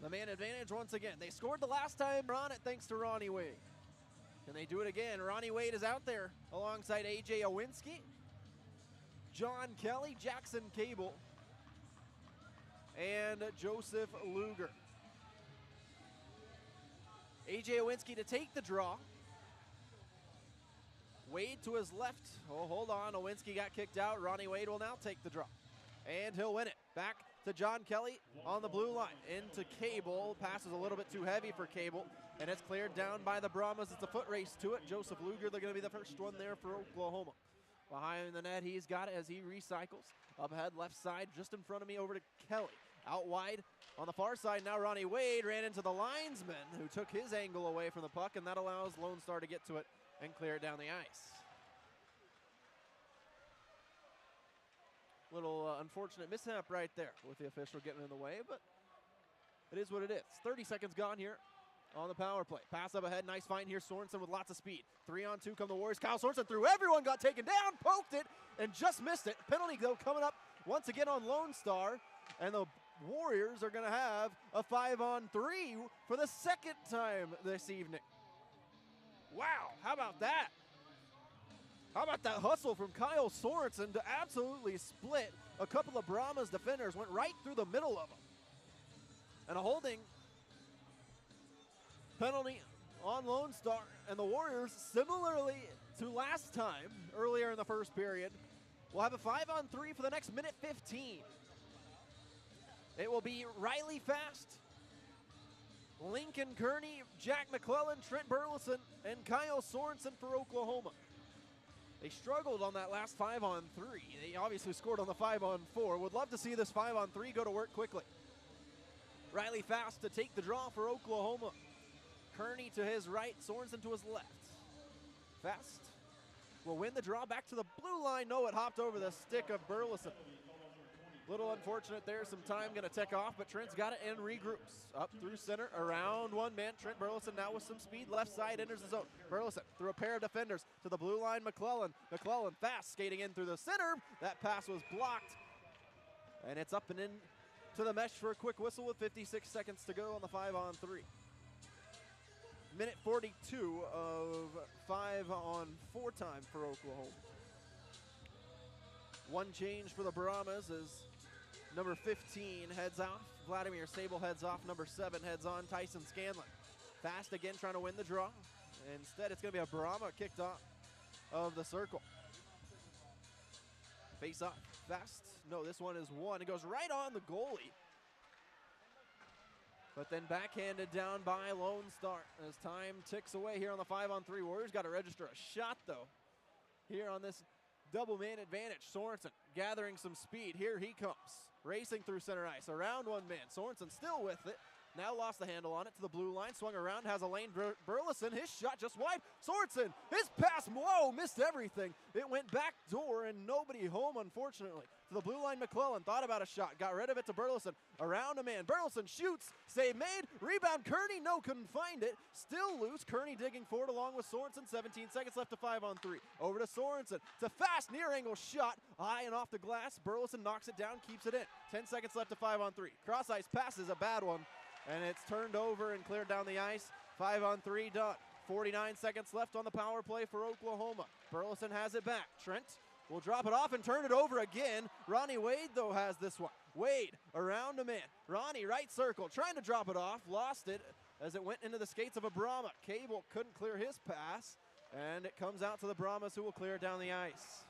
the man advantage once again. They scored the last time on it thanks to Ronnie Wade. Can they do it again? Ronnie Wade is out there alongside A.J. Owinski, John Kelly, Jackson Cable, and Joseph Luger. A.J. Owinski to take the draw. Wade to his left. Oh, hold on. Owinski got kicked out. Ronnie Wade will now take the draw. And he'll win it. Back to John Kelly on the blue line. Into Cable. Pass is a little bit too heavy for Cable. And it's cleared down by the Brahmas. It's a foot race to it. Joseph Luger, they're going to be the first one there for Oklahoma. Behind the net, he's got it as he recycles. Up ahead, left side, just in front of me, over to Kelly. Out wide on the far side, now Ronnie Wade ran into the linesman who took his angle away from the puck, and that allows Lone Star to get to it and clear it down the ice. Little unfortunate mishap right there with the official getting in the way, but it is what it is. 30 seconds gone here on the power play. Pass up ahead, nice find here. Sorensen with lots of speed. 3-on-2 come the Warriors. Kyle Sorensen through everyone, got taken down, poked it, and just missed it. Penalty though coming up once again on Lone Star, and the Warriors are gonna have a 5-on-3 for the second time this evening. Wow, how about that? How about that hustle from Kyle Sorensen to absolutely split a couple of Brahmas defenders, went right through the middle of them. And a holding penalty on Lone Star, and the Warriors, similarly to last time, earlier in the first period, will have a 5-on-3 for the next minute 15. It will be Riley Fast, Lincoln Kearney, Jack McClellan, Trent Burleson, and Kyle Sorensen for Oklahoma. They struggled on that last 5-on-3. They obviously scored on the 5-on-4. Would love to see this 5-on-3 go to work quickly. Riley Fast to take the draw for Oklahoma. Kearney to his right, Sorensen to his left. Fast will win the draw back to the blue line. No, it hopped over the stick of Burleson. Little unfortunate there, some time gonna tick off, but Trent's got it and regroups. Up through center, around one man. Trent Burleson now with some speed, left side, enters the zone. Burleson through a pair of defenders to the blue line, McClellan. McClellan fast, skating in through the center. That pass was blocked, and it's up and in to the mesh for a quick whistle with 56 seconds to go on the 5-on-3. Minute 42 of 5-on-4 time for Oklahoma. One change for the Brahmas as number 15 heads off. Vladimir Sable heads off. Number 7 heads on. Tyson Scanlon. Fast again trying to win the draw. Instead, it's going to be a Brahma kicked off of the circle. Face off. Fast. No, this one is one. It goes right on the goalie. But then backhanded down by Lone Star as time ticks away here on the 5-on-3. Warriors got to register a shot, though, here on this double man advantage. Sorensen gathering some speed. Here he comes. Racing through center ice. Around one man. Sorensen still with it. Now lost the handle on it to the blue line. Swung around. Has a lane. Burleson. His shot just wide. Sorensen. His pass. Whoa. Missed everything. It went back door and nobody home, unfortunately. To the blue line, McClellan thought about a shot. Got rid of it to Burleson. Around a man. Burleson shoots. Save made. Rebound. Kearney. No, couldn't find it. Still loose. Kearney digging forward along with Sorensen. 17 seconds left to 5-on-3. Over to Sorensen. It's a fast near angle shot. High and off the glass. Burleson knocks it down. Keeps it in. 10 seconds left to 5-on-3. Cross ice pass is a bad one. And it's turned over and cleared down the ice. 5-on-3 done. 49 seconds left on the power play for Oklahoma. Burleson has it back. Trent will drop it off and turn it over again. Ronnie Wade, though, has this one. Wade around a man. Ronnie, right circle, trying to drop it off. Lost it as it went into the skates of a Brahma. Cable couldn't clear his pass, and it comes out to the Brahmas, who will clear it down the ice.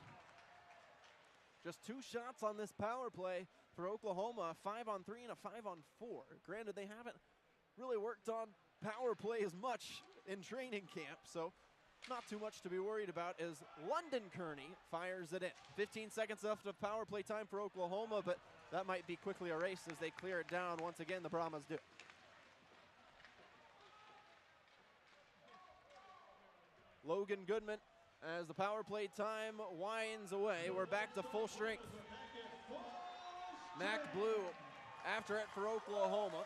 Just 2 shots on this power play for Oklahoma, 5-on-3 and a 5-on-4. Granted, they haven't really worked on power play as much in training camp, so not too much to be worried about as London Kearney fires it in. 15 seconds left of power play time for Oklahoma, but that might be quickly erased as they clear it down. Once again, the Brahmas do. Logan Goodman, as the power play time winds away, we're back to full strength. Mac Blue after it for Oklahoma,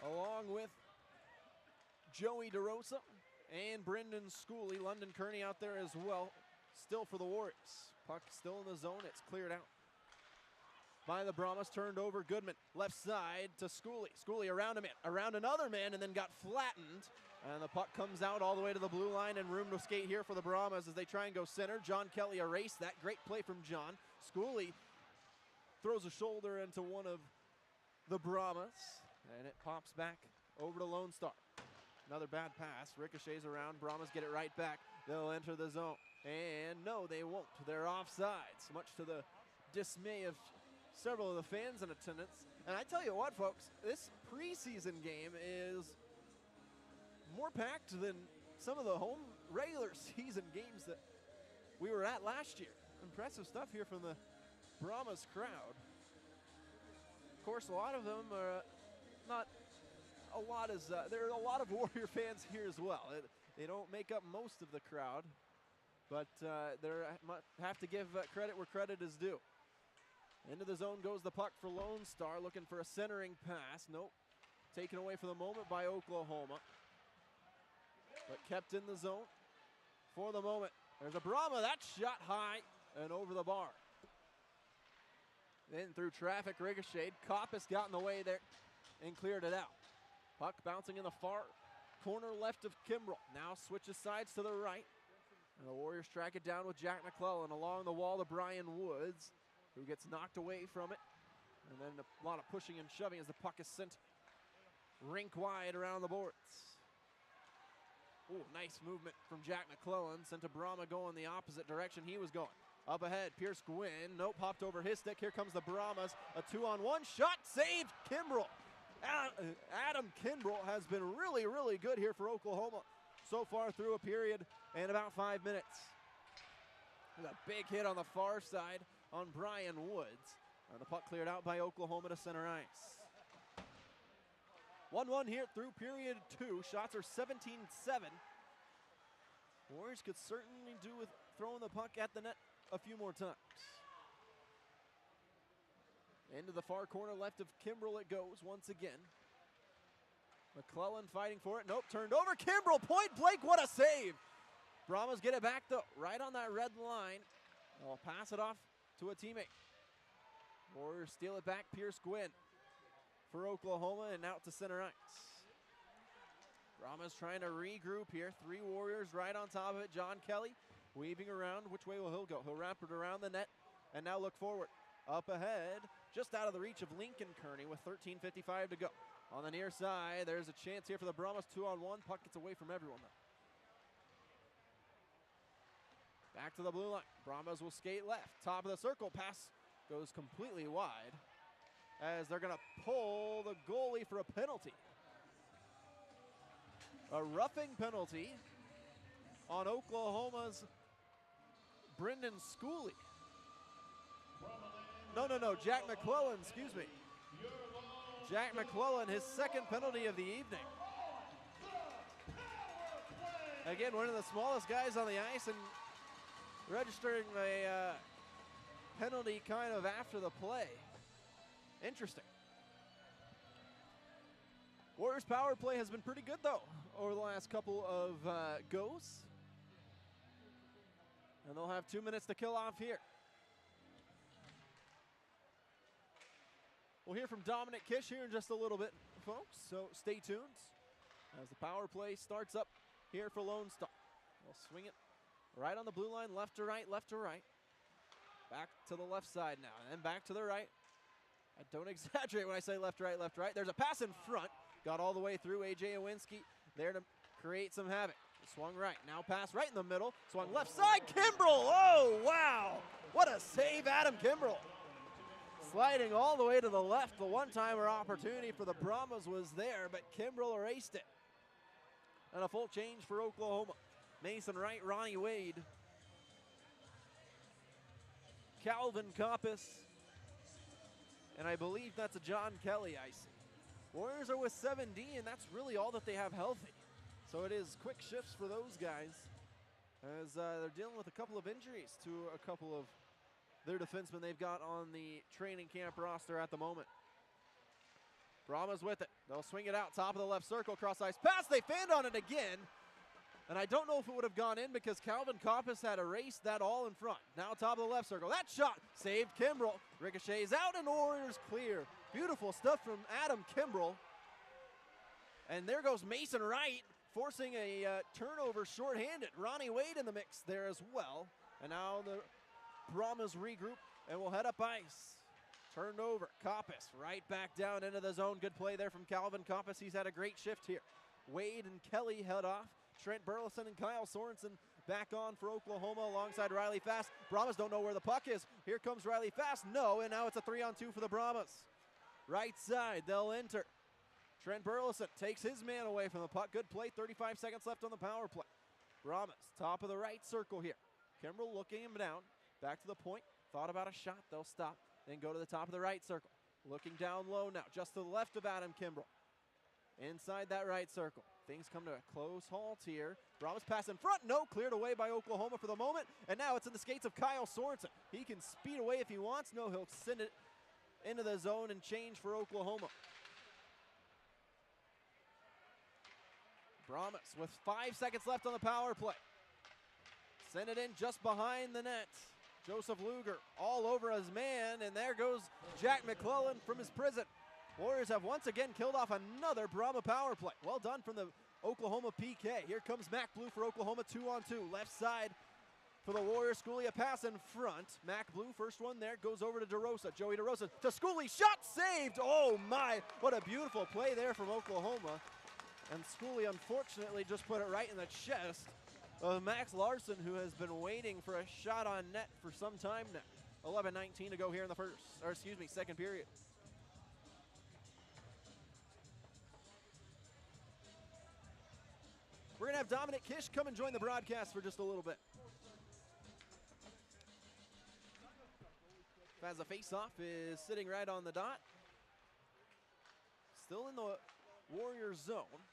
along with Joey DeRosa and Brendan Schooley. London Kearney out there as well, still for the Warriors. Puck still in the zone, it's cleared out by the Brahmas, turned over. Goodman, left side to Schooley. Schooley around a man, around another man, and then got flattened. And the puck comes out all the way to the blue line, and room to skate here for the Brahmas as they try and go center. John Kelly erased that. Great play from John. Schooley throws a shoulder into one of the Brahmas, and it pops back over to Lone Star. Another bad pass, ricochets around. Brahmas get it right back. They'll enter the zone. And no, they won't. They're offsides, much to the dismay of several of the fans in attendance. And I tell you what, folks, this preseason game is more packed than some of the home regular season games that we were at last year. Impressive stuff here from the Brahmas crowd. Of course, a lot of them are not a lot as, there are a lot of Warrior fans here as well. They don't make up most of the crowd, but they have to give credit where credit is due. Into the zone goes the puck for Lone Star, looking for a centering pass. Nope, taken away for the moment by Oklahoma, but kept in the zone for the moment. There's a Brahma, that shot high and over the bar. Then through traffic, ricocheted. Koppis got in the way there and cleared it out. Puck bouncing in the far corner left of Kimbrell. Now switches sides to the right. And the Warriors track it down with Jack McClellan along the wall to Brian Woods, who gets knocked away from it. And then a lot of pushing and shoving as the puck is sent rink wide around the boards. Oh, nice movement from Jack McClellan. Sent a Brahma going the opposite direction he was going. Up ahead, Pierce Gwynn. Nope, popped over his stick. Here comes the Brahmas. A 2-on-1 shot saved. Kimbrell. Adam Kimbrell has been really, really good here for Oklahoma so far through a period and about 5 minutes. There's a big hit on the far side on Brian Woods. And the puck cleared out by Oklahoma to center ice. 1-1 here through period 2. Shots are 17-7. Warriors could certainly do with throwing the puck at the net a few more times. Into the far corner left of Kimbrell it goes once again. McClellan fighting for it. Nope, turned over. Kimbrell, point blank, what a save. Brahmas get it back though, right on that red line. They'll pass it off to a teammate. Warriors steal it back. Pierce Gwynn for Oklahoma and out to center ice. Brahmas trying to regroup here. 3 Warriors right on top of it. John Kelly weaving around. Which way will he go? He'll wrap it around the net and now look forward. Up ahead, just out of the reach of Lincoln Kearney with 13:55 to go. On the near side, there's a chance here for the Brahmas. 2-on-1. Puck gets away from everyone though. Back to the blue line. Brahmas will skate left. Top of the circle. Pass goes completely wide as they're going to pull the goalie for a penalty. A roughing penalty on Oklahoma's Brendan Schooley. No, Jack McClellan, excuse me. Jack McClellan, his second penalty of the evening. Again, one of the smallest guys on the ice and registering a penalty kind of after the play. Interesting. Warriors power play has been pretty good though over the last couple of goes. And they'll have 2 minutes to kill off here. We'll hear from Dominic Kish here in just a little bit, folks, so stay tuned as the power play starts up here for Lone Star. They'll swing it right on the blue line, left to right, left to right. Back to the left side now, and then back to the right I don't exaggerate when I say left, right, left, right. There's a pass in front. Got all the way through. A.J. Owinski there to create some havoc. Swung right. Now pass right in the middle. Swung left side. Kimbrell. Oh, wow. What a save, Adam Kimbrell. Sliding all the way to the left. The one-timer opportunity for the Brahmas was there, but Kimbrell erased it. And a full change for Oklahoma. Mason Wright, Ronnie Wade, Calvin Coppice, and I believe that's a John Kelly I see. Warriors are with 7D, and that's really all that they have healthy. So it is quick shifts for those guys as they're dealing with a couple of injuries to a couple of their defensemen they've got on the training camp roster at the moment. Brahmas with it. They'll swing it out, top of the left circle, cross ice pass. They fanned on it again. And I don't know if it would have gone in because Calvin Coppice had erased that all in front. Now top of the left circle. That shot saved Kimbrell. Ricochets out and Warriors clear. Beautiful stuff from Adam Kimbrell. And there goes Mason Wright forcing a turnover shorthanded. Ronnie Wade in the mix there as well. And now the Brahmas regroup and will head up ice. Turned over. Coppice right back down into the zone. Good play there from Calvin Coppice. He's had a great shift here. Wade and Kelly head off. Trent Burleson and Kyle Sorensen back on for Oklahoma alongside Riley Fast. Brahmas don't know where the puck is. Here comes Riley Fast. No, and now it's a 3-on-2 for the Brahmas. Right side, they'll enter. Trent Burleson takes his man away from the puck. Good play, 35 seconds left on the power play. Brahmas, top of the right circle here. Kimbrell looking him down. Back to the point. Thought about a shot. They'll stop. Then go to the top of the right circle. Looking down low now, just to the left of Adam Kimbrell. Inside that right circle. Things come to a close halt here. Brahmas pass in front. No, cleared away by Oklahoma for the moment. And now it's in the skates of Kyle Sorensen. He can speed away if he wants. No, he'll send it into the zone and change for Oklahoma. Brahmas with 5 seconds left on the power play. Send it in just behind the net. Joseph Luger all over his man, and there goes Jack McClellan from his prison. Warriors have once again killed off another Brahma power play. Well done from the Oklahoma PK. Here comes Mac Blue for Oklahoma, 2-on-2. Left side for the Warriors. Schoolie a pass in front. Mac Blue, first one there, goes over to DeRosa. Joey DeRosa to Schoolie, shot saved. Oh my, what a beautiful play there from Oklahoma. And Schoolie unfortunately just put it right in the chest of Max Larson, who has been waiting for a shot on net for some time now. 11:19 to go here in the second period. We're going to have Dominic Kish come and join the broadcast for just a little bit. As the face-off is sitting right on the dot. Still in the Warriors zone.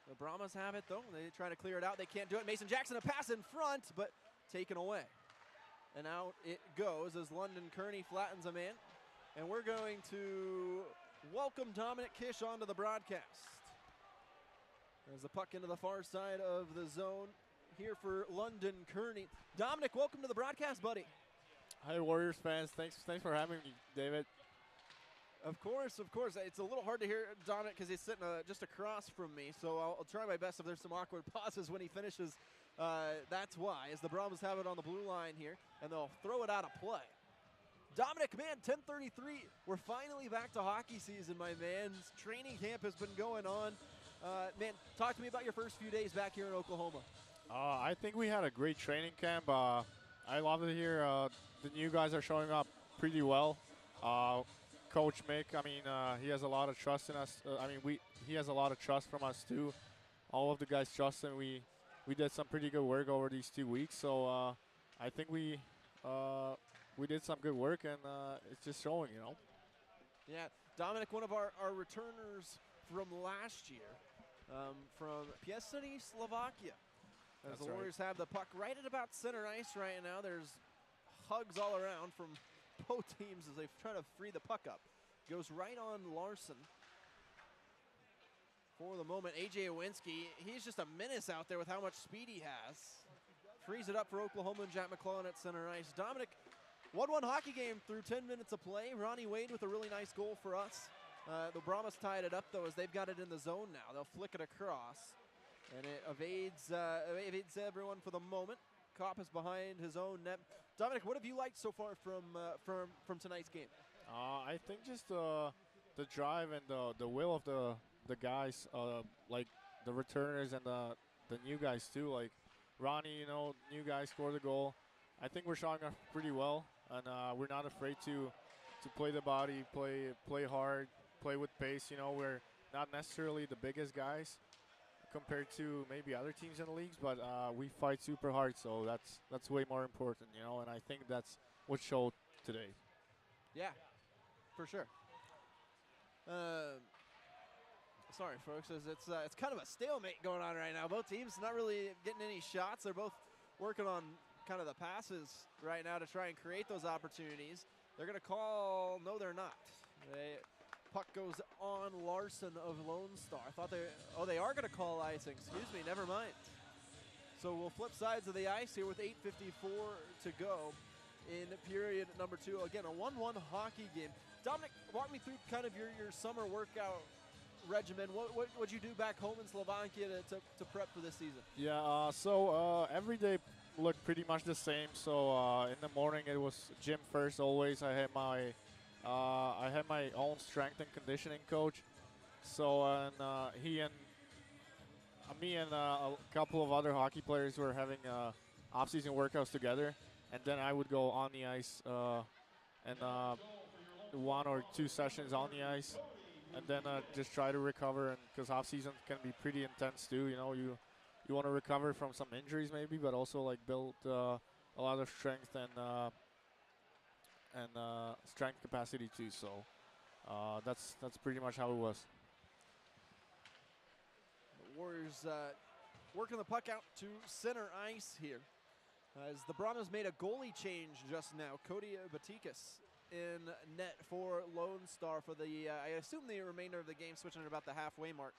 The Brahmas have it, though. They try to clear it out. They can't do it. Mason Jackson, a pass in front, but taken away. And out it goes as London Kearney flattens a man. And we're going to welcome Dominic Kish onto the broadcast. There's the puck into the far side of the zone here for London Kearney. Dominic, welcome to the broadcast, buddy. Hi, Warriors fans. Thanks for having me, David. Of course. It's a little hard to hear Dominic because he's sitting just across from me, so I'll try my best if there's some awkward pauses when he finishes. That's why, as the Brahmas have it on the blue line here, and they'll throw it out of play. Dominic, man, 10:33. We're finally back to hockey season, my man. Training camp has been going on. Man, talk to me about your first few days back here in Oklahoma. I think we had a great training camp. I love to hear the new guys are showing up pretty well. Coach Mick, he has a lot of trust in us. He has a lot of trust from us too. All of the guys trust him. We did some pretty good work over these 2 weeks. So I think we did some good work, and it's just showing, you know. Yeah, Dominic, one of our returners from last year, from Piesny, Slovakia. As the Warriors have the puck right at about center ice right now. There's hugs all around from both teams as they try to free the puck up. Goes right on Larson. For the moment, A.J. Owinski, he's just a menace out there with how much speed he has. Frees it up for Oklahoma and Jack McClellan at center ice. Dominic, 1-1 hockey game through 10 minutes of play. Ronnie Wade with a really nice goal for us. The Brahmas tied it up, though, as they've got it in the zone now. They'll flick it across, and it evades everyone for the moment. Kopp is behind his own net. Dominic, what have you liked so far from tonight's game? I think just the drive and the will of the guys, like the returners and the new guys too. Like Ronnie, new guy scored the goal. I think we're showing up pretty well, and we're not afraid to play the body, play hard, play with pace. We're not necessarily the biggest guys compared to maybe other teams in the leagues, but we fight super hard, so that's way more important. And I think that's what showed today. Yeah, for sure. Sorry, folks, as it's kind of a stalemate going on right now. Both teams not really getting any shots. They're both working on kind of the passes right now to try and create those opportunities. They're going to call, no, they're not. Puck goes on Larson of Lone Star. I thought they are going to call icing. Excuse me, never mind. So we'll flip sides of the ice here with 8:54 to go in period number 2. Again, a 1-1 hockey game. Dominic, walk me through kind of your summer workout regimen. What'd you do back home in Slovakia to prep for this season? Yeah, so every day looked pretty much the same. So in the morning it was gym first always. I had my own strength and conditioning coach. So he and me and a couple of other hockey players were having off-season workouts together, and then I would go on the ice and 1 or 2 sessions on the ice, and then just try to recover. And because off-season can be pretty intense too, you want to recover from some injuries maybe, but also like build a lot of strength and strength capacity too. So that's pretty much how it was. The Warriors working the puck out to center ice here, as the Brahmas made a goalie change just now. Cody Batikas in net for Lone Star for the, I assume the remainder of the game, switching at about the halfway mark.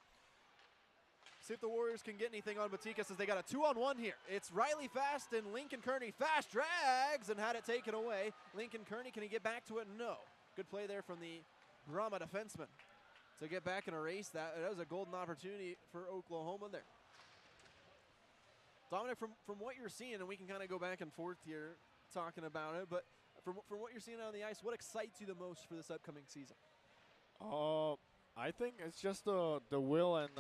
See if the Warriors can get anything on Batikas, as they got a 2-on-1 here. It's Riley Fast and Lincoln Kearney. Fast drags and had it taken away. Lincoln Kearney, can he get back to it? No. Good play there from the Brahma defenseman to get back and erase that. That was a golden opportunity for Oklahoma there. Dominic, from what you're seeing, and we can kind of go back and forth here talking about it, but from what you're seeing on the ice, what excites you the most for this upcoming season? I think it's just the will and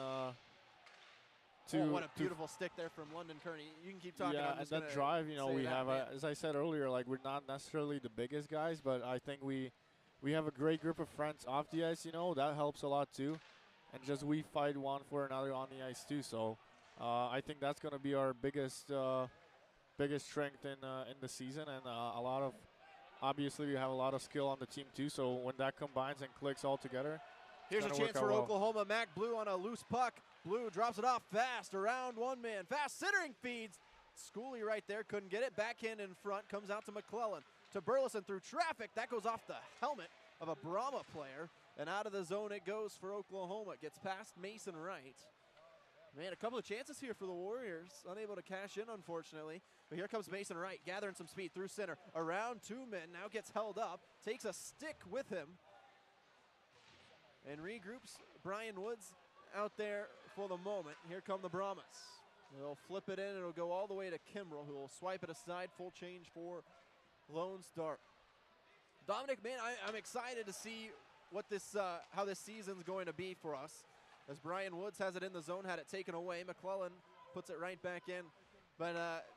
what a beautiful stick there from London Kearney. You can keep talking. Yeah, and that drive, we have, as I said earlier, like we're not necessarily the biggest guys, but I think we have a great group of friends off the ice, that helps a lot too. And just we fight one for another on the ice too. So I think that's going to be our biggest strength in the season, and obviously we have a lot of skill on the team too. So when that combines and clicks all together, here's a chance for Oklahoma. Mac Blue on a loose puck. Blue drops it off fast around one man. Fast centering feeds. Schooley right there, couldn't get it. Backhand in front, comes out to McClellan. To Burleson through traffic. That goes off the helmet of a Brahma player. And out of the zone it goes for Oklahoma. Gets past Mason Wright. Man, a couple of chances here for the Warriors. Unable to cash in, unfortunately. But here comes Mason Wright, gathering some speed through center. Around 2 men, now gets held up. Takes a stick with him. And regroups Brian Woods out there for the moment. Here come the Brahmas. They'll flip it in. It'll go all the way to Kimbrell, who will swipe it aside. Full change for Lone Star. Dominic, man, I'm excited to see what how this season's going to be for us. As Brian Woods has it in the zone, had it taken away. McClellan puts it right back in. But,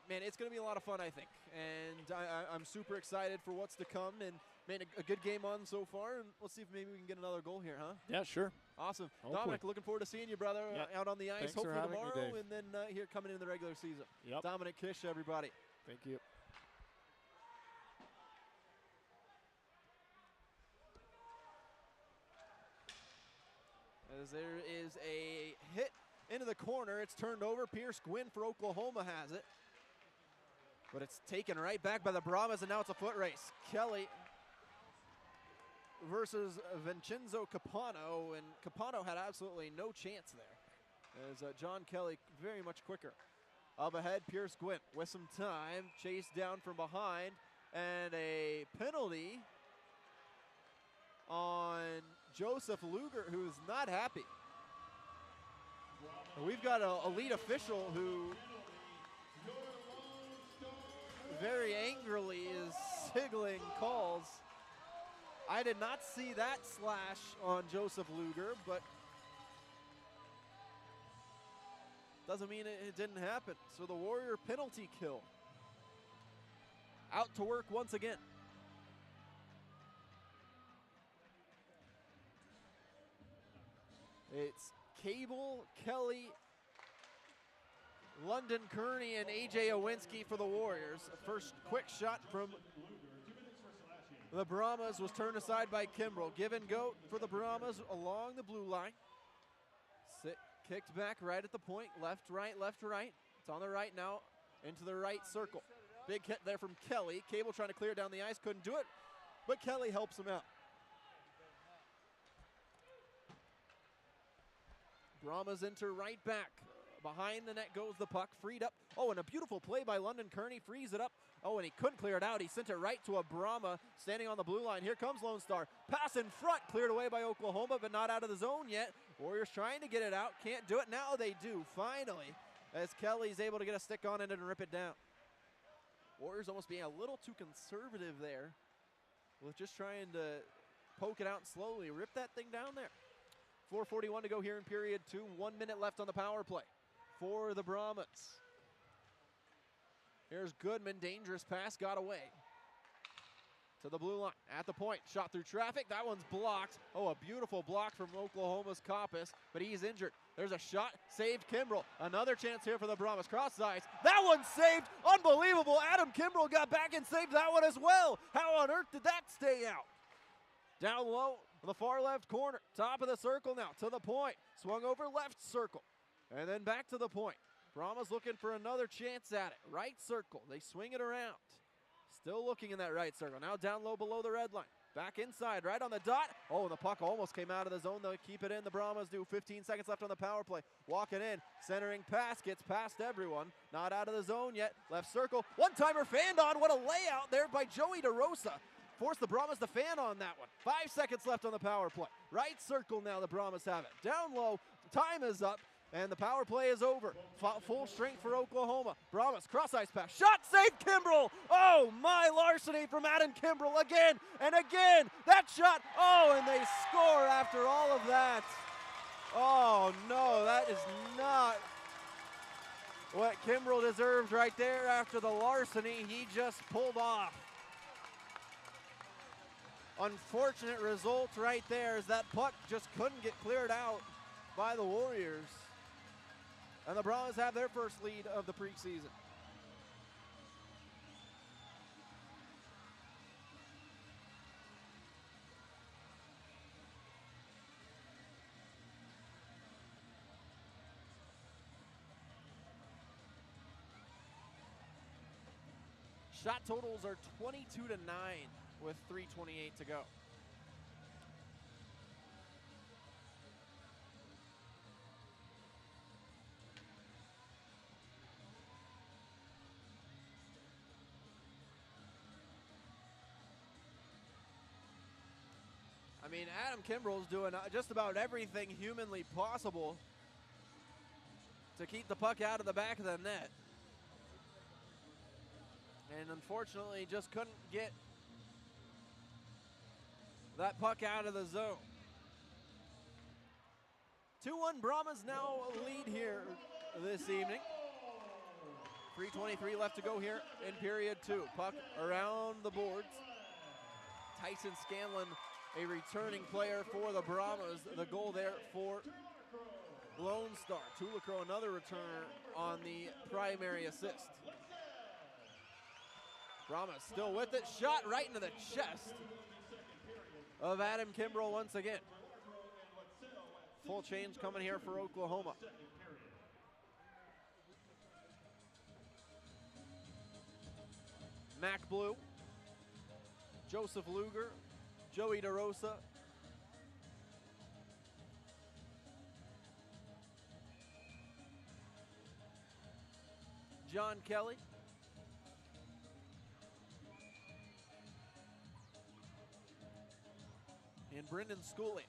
man, it's going to be a lot of fun, I think. And I'm super excited for what's to come. And, man, a good game on so far. And let's see if maybe we can get another goal here, huh? Yeah, sure. Awesome. Hopefully. Dominic, looking forward to seeing you, brother, out on the ice. Thanks hopefully for having tomorrow, me, Dave. and then here coming in the regular season. Yep. Dominic Kish, everybody. Thank you. As there is a hit into the corner. It's turned over. Pierce Gwynn for Oklahoma has it. But it's taken right back by the Brahmas, and now it's a foot race. Kelly versus Vincenzo Capano, and Capano had absolutely no chance there, as John Kelly very much quicker. Up ahead, Pierce Gwynn with some time, chased down from behind, and a penalty on Joseph Luger, who is not happy. We've got a lead official who very angrily is signaling calls. I did not see that slash on Joseph Luger, but doesn't mean it didn't happen. So the Warrior penalty kill. Out to work once again. It's Cable, Kelly, London Kearney, and A.J. Owinski for the Warriors. First quick shot from the Brahmas was turned aside by Kimbrell. Give and go for the Brahmas along the blue line. Kicked back right at the point. Left, right, left, right. It's on the right now into the right circle. Big hit there from Kelly. Cable trying to clear down the ice. Couldn't do it, but Kelly helps him out. Brahmas enter right back. Behind the net goes the puck, freed up. Oh, and a beautiful play by London Kearney, frees it up. Oh, and he couldn't clear it out. He sent it right to a Brahma standing on the blue line. Here comes Lone Star. Pass in front, cleared away by Oklahoma, but not out of the zone yet. Warriors trying to get it out, can't do it. Now they do, finally, as Kelly's able to get a stick on it and rip it down. Warriors almost being a little too conservative there with just trying to poke it out slowly. Rip that thing down there. 4:41 to go here in period 2. 1 minute left on the power play for the Brahmas. Here's Goodman, dangerous pass, got away. To the blue line, at the point, shot through traffic, that one's blocked. Oh, a beautiful block from Oklahoma's Coppice, but he's injured. There's a shot, saved Kimbrell. Another chance here for the Brahmas, cross ice. That one's saved, unbelievable. Adam Kimbrell got back and saved that one as well. How on earth did that stay out? Down low, on the far left corner, top of the circle now, to the point. Swung over left circle, and then back to the point. Brahmas looking for another chance at it. Right circle, they swing it around. Still looking in that right circle. Now down low below the red line. Back inside, right on the dot. Oh, and the puck almost came out of the zone. They'll keep it in. The Brahmas do. 15 seconds left on the power play. Walking in, centering pass, gets past everyone. Not out of the zone yet. Left circle, one-timer fanned on. What a layout there by Joey DeRosa. Forced the Brahmas to fan on that one. 5 seconds left on the power play. Right circle now, the Brahmas have it. Down low, time is up. And the power play is over. Full strength for Oklahoma. Brahmas, cross ice pass. Shot saved Kimbrell. Oh, my larceny from Adam Kimbrell again and again. That shot. Oh, and they score after all of that. Oh, no, that is not what Kimbrell deserved right there after the larceny he just pulled off. Unfortunate result right there as that puck just couldn't get cleared out by the Warriors. And the Brahmas have their first lead of the preseason. Shot totals are 22-9 with 3:28 to go. I mean, Adam Kimbrell's doing just about everything humanly possible to keep the puck out of the back of the net. And unfortunately, just couldn't get that puck out of the zone. 2-1 Brahmas now lead here this evening. 3:23 left to go here in period 2. Puck around the boards. Tyson Scanlon, a returning player for the Brahmas. The goal there for Lone Star. Tulacro, another returner on the primary assist. Brahmas still with it. Shot right into the chest of Adam Kimbrell once again. Full change coming here for Oklahoma. Mac Blue, Joseph Luger, Joey DeRosa, John Kelly, and Brendan Schooley.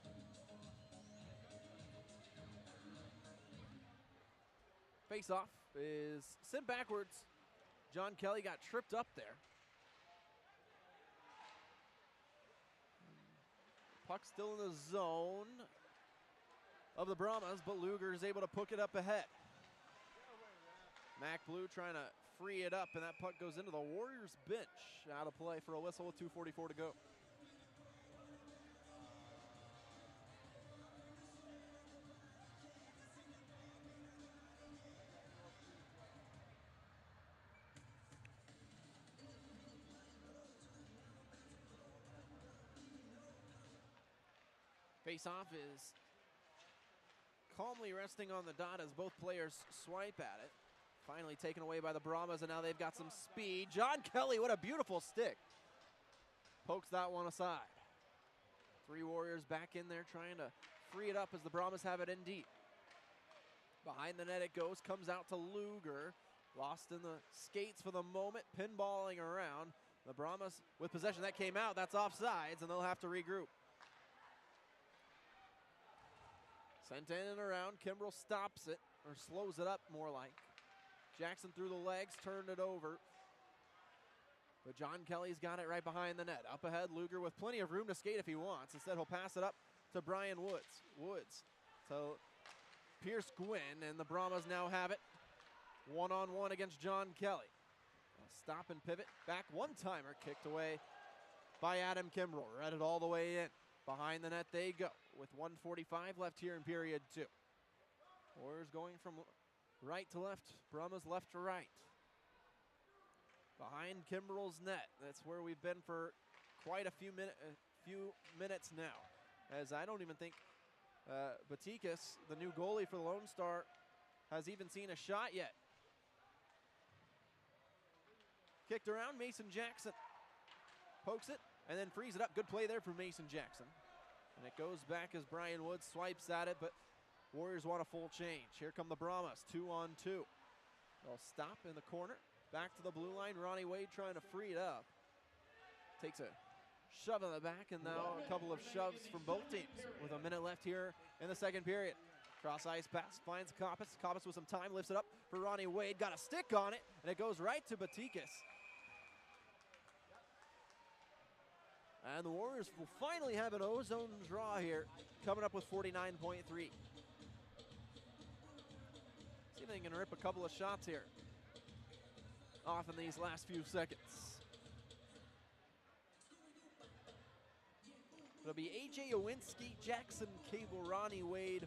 Face-off is sent backwards. John Kelly got tripped up there. Puck still in the zone of the Brahmas, but Luger is able to puck it up ahead. Mac Blue trying to free it up, and that puck goes into the Warriors bench. Out of play for a whistle with 2:44 to go. Face-off is calmly resting on the dot as both players swipe at it. Finally taken away by the Brahmas, and now they've got some speed. John Kelly, what a beautiful stick. Pokes that one aside. 3 Warriors back in there trying to free it up as the Brahmas have it in deep. Behind the net it goes, comes out to Luger. Lost in the skates for the moment, pinballing around. The Brahmas with possession, that came out, that's offsides, and they'll have to regroup. Sent in and around, Kimbrell stops it, or slows it up more like. Jackson through the legs, turned it over. But John Kelly's got it right behind the net. Up ahead, Luger with plenty of room to skate if he wants. Instead, he'll pass it up to Brian Woods. Woods to Pierce Gwynn, and the Brahmas now have it. One-on-one against John Kelly. A stop and pivot, back one-timer, kicked away by Adam Kimbrell. Read it all the way in. Behind the net they go with 1:45 left here in period 2. Warriors going from right to left, Brahmas left to right. Behind Kimbrell's net, that's where we've been for quite a few minutes now. As I don't even think Batikas, the new goalie for the Lone Star, has even seen a shot yet. Kicked around, Mason Jackson pokes it and then frees it up. Good play there for Mason Jackson. And it goes back as Brian Woods swipes at it, but Warriors want a full change. Here come the Brahmas, 2-on-2. They'll stop in the corner. Back to the blue line, Ronnie Wade trying to free it up. Takes a shove in the back, and now a couple of shoves from both teams with a minute left here in the second period. Cross ice pass, finds Koppas. Koppas with some time, lifts it up for Ronnie Wade. Got a stick on it, and it goes right to Batikas. And the Warriors will finally have an ozone draw here, coming up with 49.3. See if they can rip a couple of shots here off in these last few seconds. It'll be A.J. Owinski, Jackson Cable, Ronnie Wade,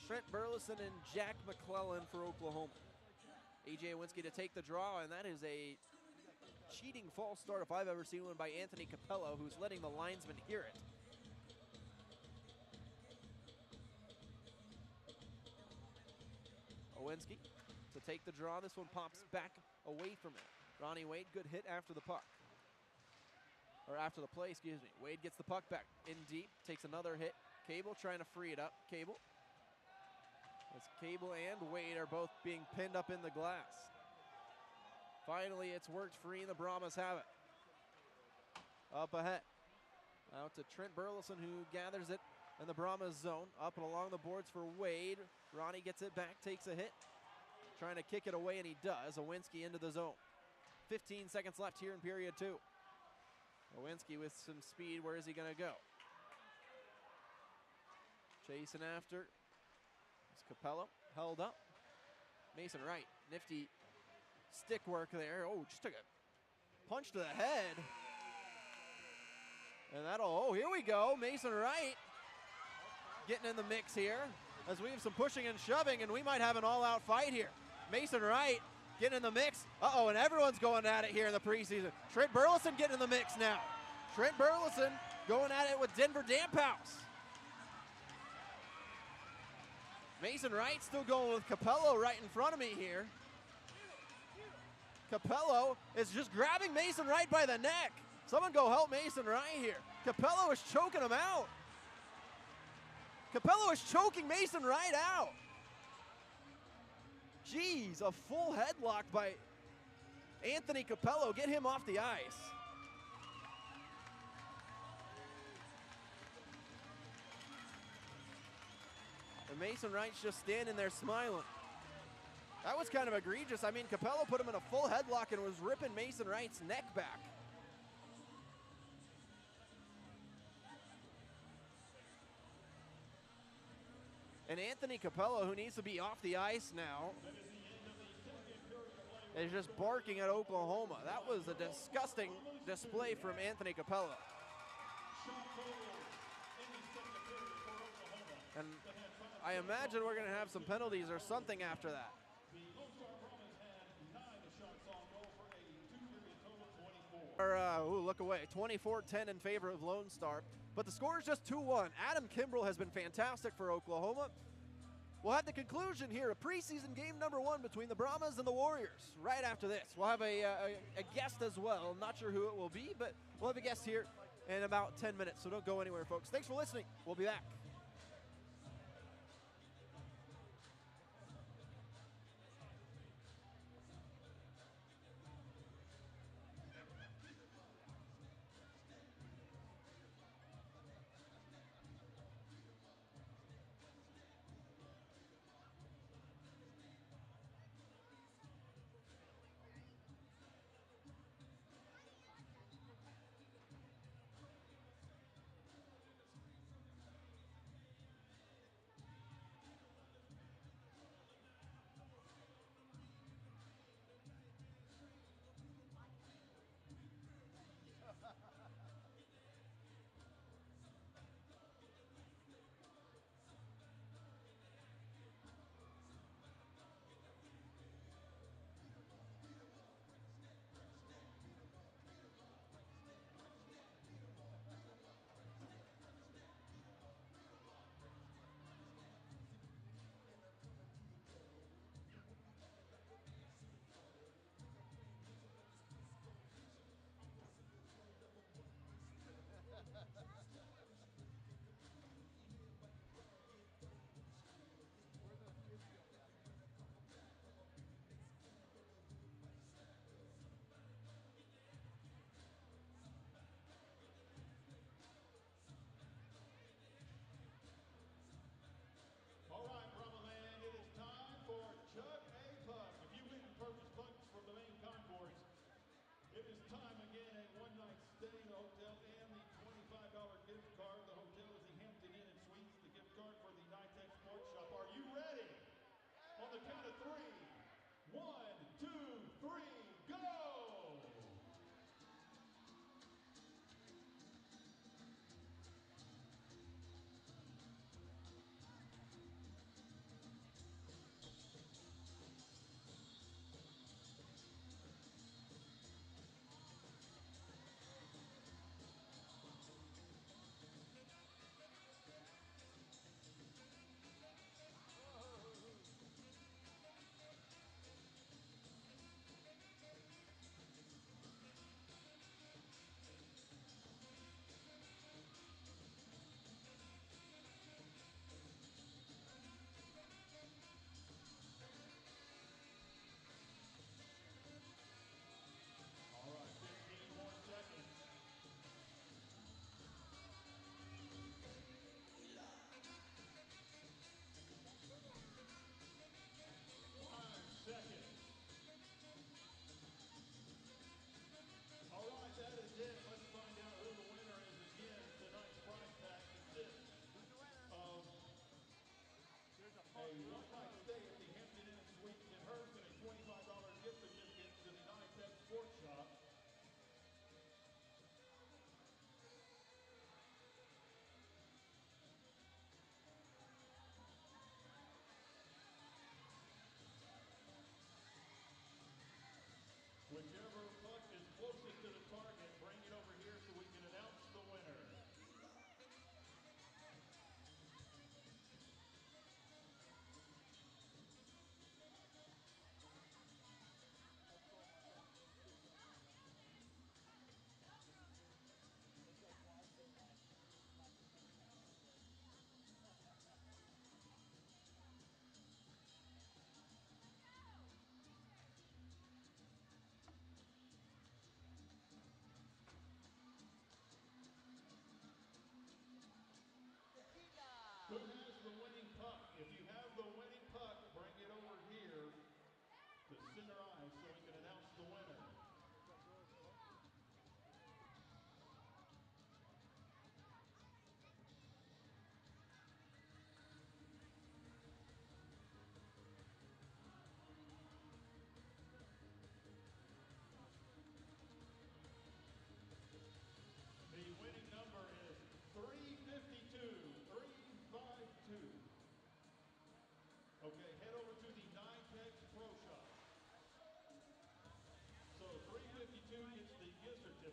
Trent Burleson, and Jack McClellan for Oklahoma. A.J. Owinski to take the draw, and that is a cheating false start if I've ever seen one by Anthony Capello, who's letting the linesman hear it. Owinski to take the draw. This one pops back away from it. Ronnie Wade, good hit after the puck. Or after the play, excuse me. Wade gets the puck back in deep, takes another hit. Cable trying to free it up. Cable. As Cable and Wade are both being pinned up in the glass. Finally, it's worked free, and the Brahmas have it. Up ahead. Out to Trent Burleson, who gathers it in the Brahmas zone. Up and along the boards for Wade. Ronnie gets it back, takes a hit. Trying to kick it away, and he does. Owinski into the zone. 15 seconds left here in period 2. Owinski with some speed. Where is he going to go? Chasing after. It's Capello. Held up. Mason Wright. Nifty stick work there. Oh, just took a punch to the head. And oh, here we go. Mason Wright getting in the mix here as we have some pushing and shoving, and we might have an all-out fight here. Mason Wright getting in the mix. Uh-oh, and everyone's going at it here in the preseason. Trent Burleson getting in the mix now. Trent Burleson going at it with Denver Damphouse. Mason Wright still going with Capello right in front of me here. Capello is just grabbing Mason Wright by the neck. Someone go help Mason Wright here. Capello is choking him out. Capello is choking Mason Wright out. Jeez, a full headlock by Anthony Capello. Get him off the ice. And Mason Wright's just standing there smiling. That was kind of egregious. I mean, Capello put him in a full headlock and was ripping Mason Wright's neck back. And Anthony Capello, who needs to be off the ice now, is just barking at Oklahoma. That was a disgusting display from Anthony Capello. And I imagine we're going to have some penalties or something after that. Look away. 24-10 in favor of Lone Star. But the score is just 2-1. Adam Kimbrell has been fantastic for Oklahoma. We'll have the conclusion here, a preseason game number 1 between the Brahmas and the Warriors. Right after this, we'll have a guest as well. I'm not sure who it will be, but we'll have a guest here in about 10 minutes, so don't go anywhere, folks. Thanks for listening. We'll be back.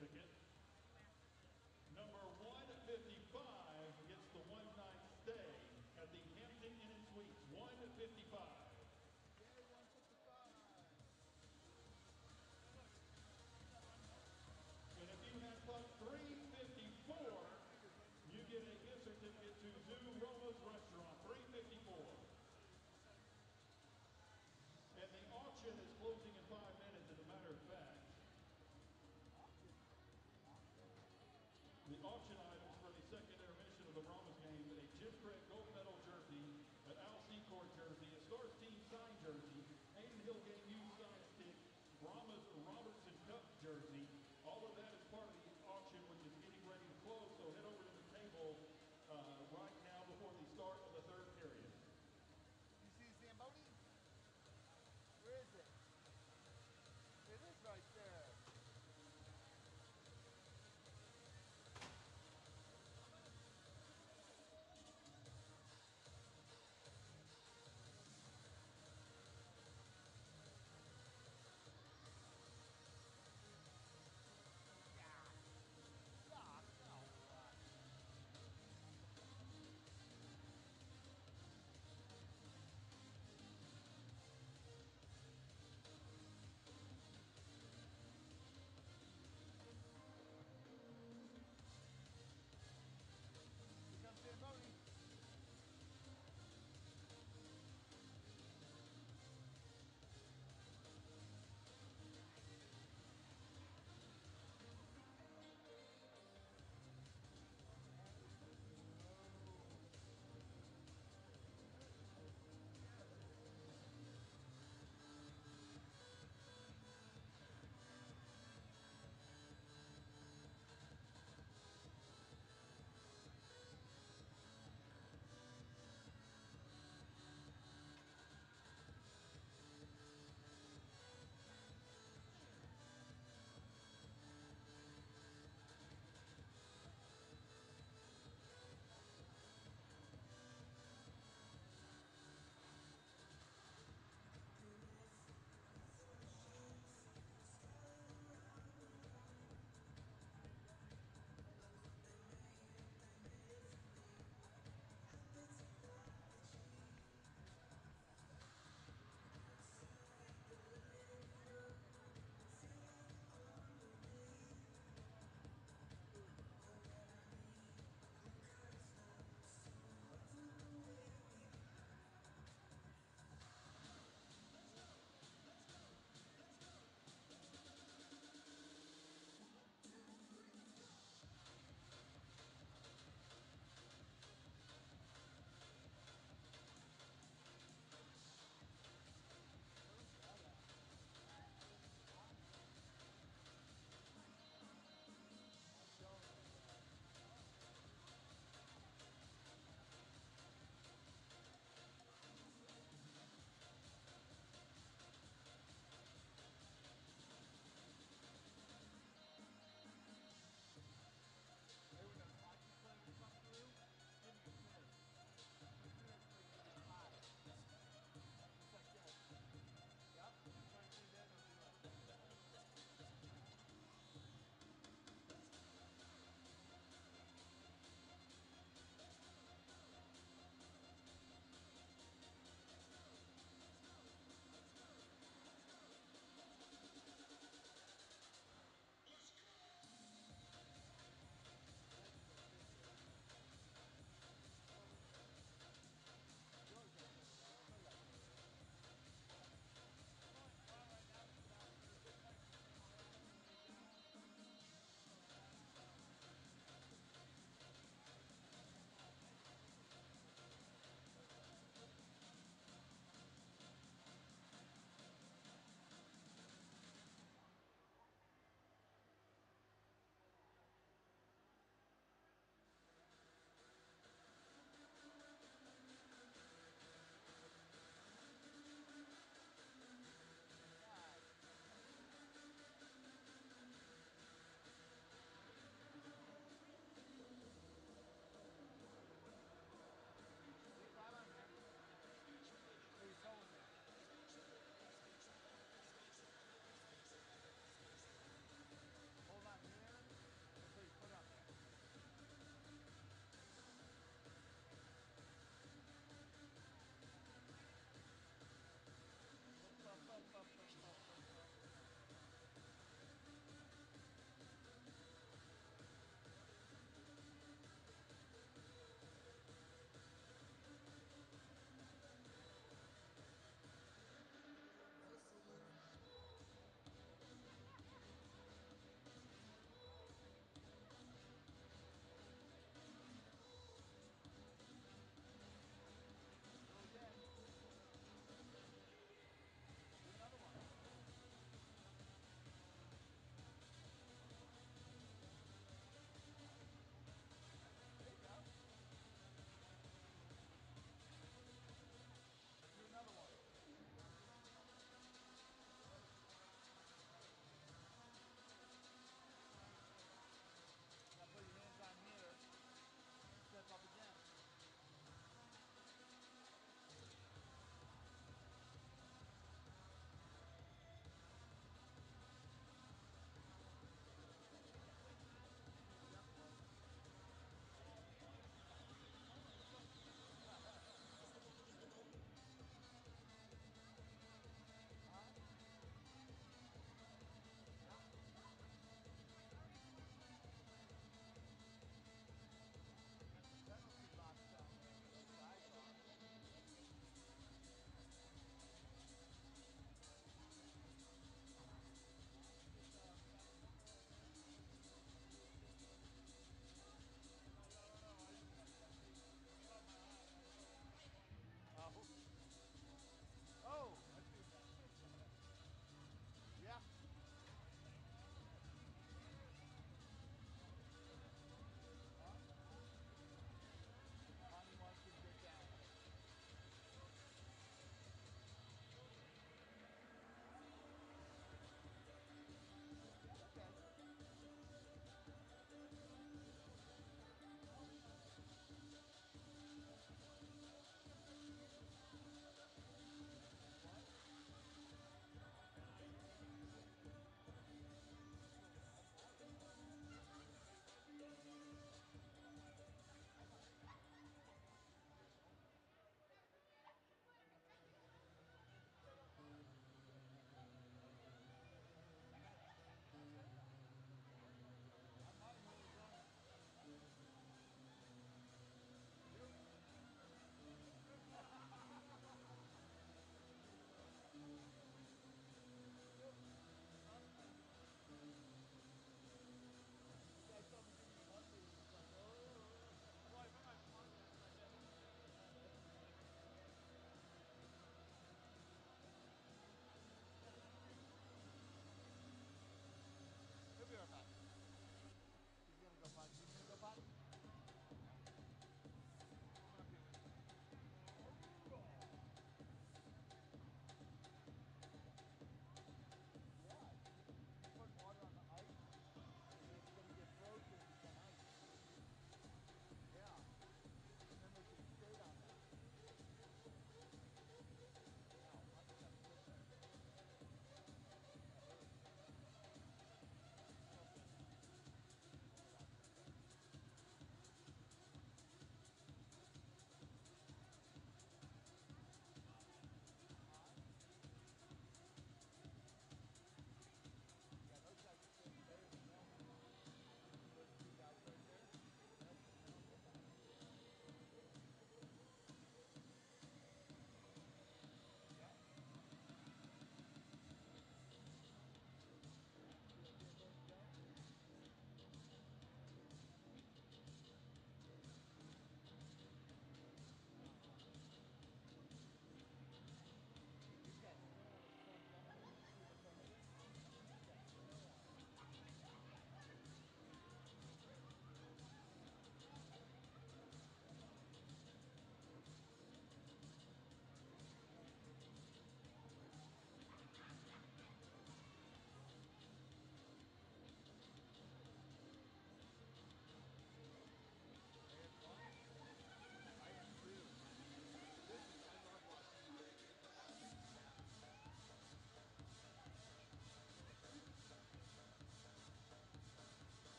certificate. Number 155 gets the one-night stay at the Hampton Inn and Suites. 155. And if you have putt 354, you get a gift certificate to Zoo Roma's Restaurant. 354. And the auction is closing in 5 minutes, as a matter of fact. The auction items for the second intermission of the Brahmas game: a Jim Craig gold medal jersey, an Al Secord jersey, a Stars team signed jersey, Hayden Hill Game U signed stick, Brahmas Robertson Cup jersey. All of that is part of the auction, which is getting ready to close. So head over to the table right now before the start of the third period. You see Zamboni? Where is it? It is right there.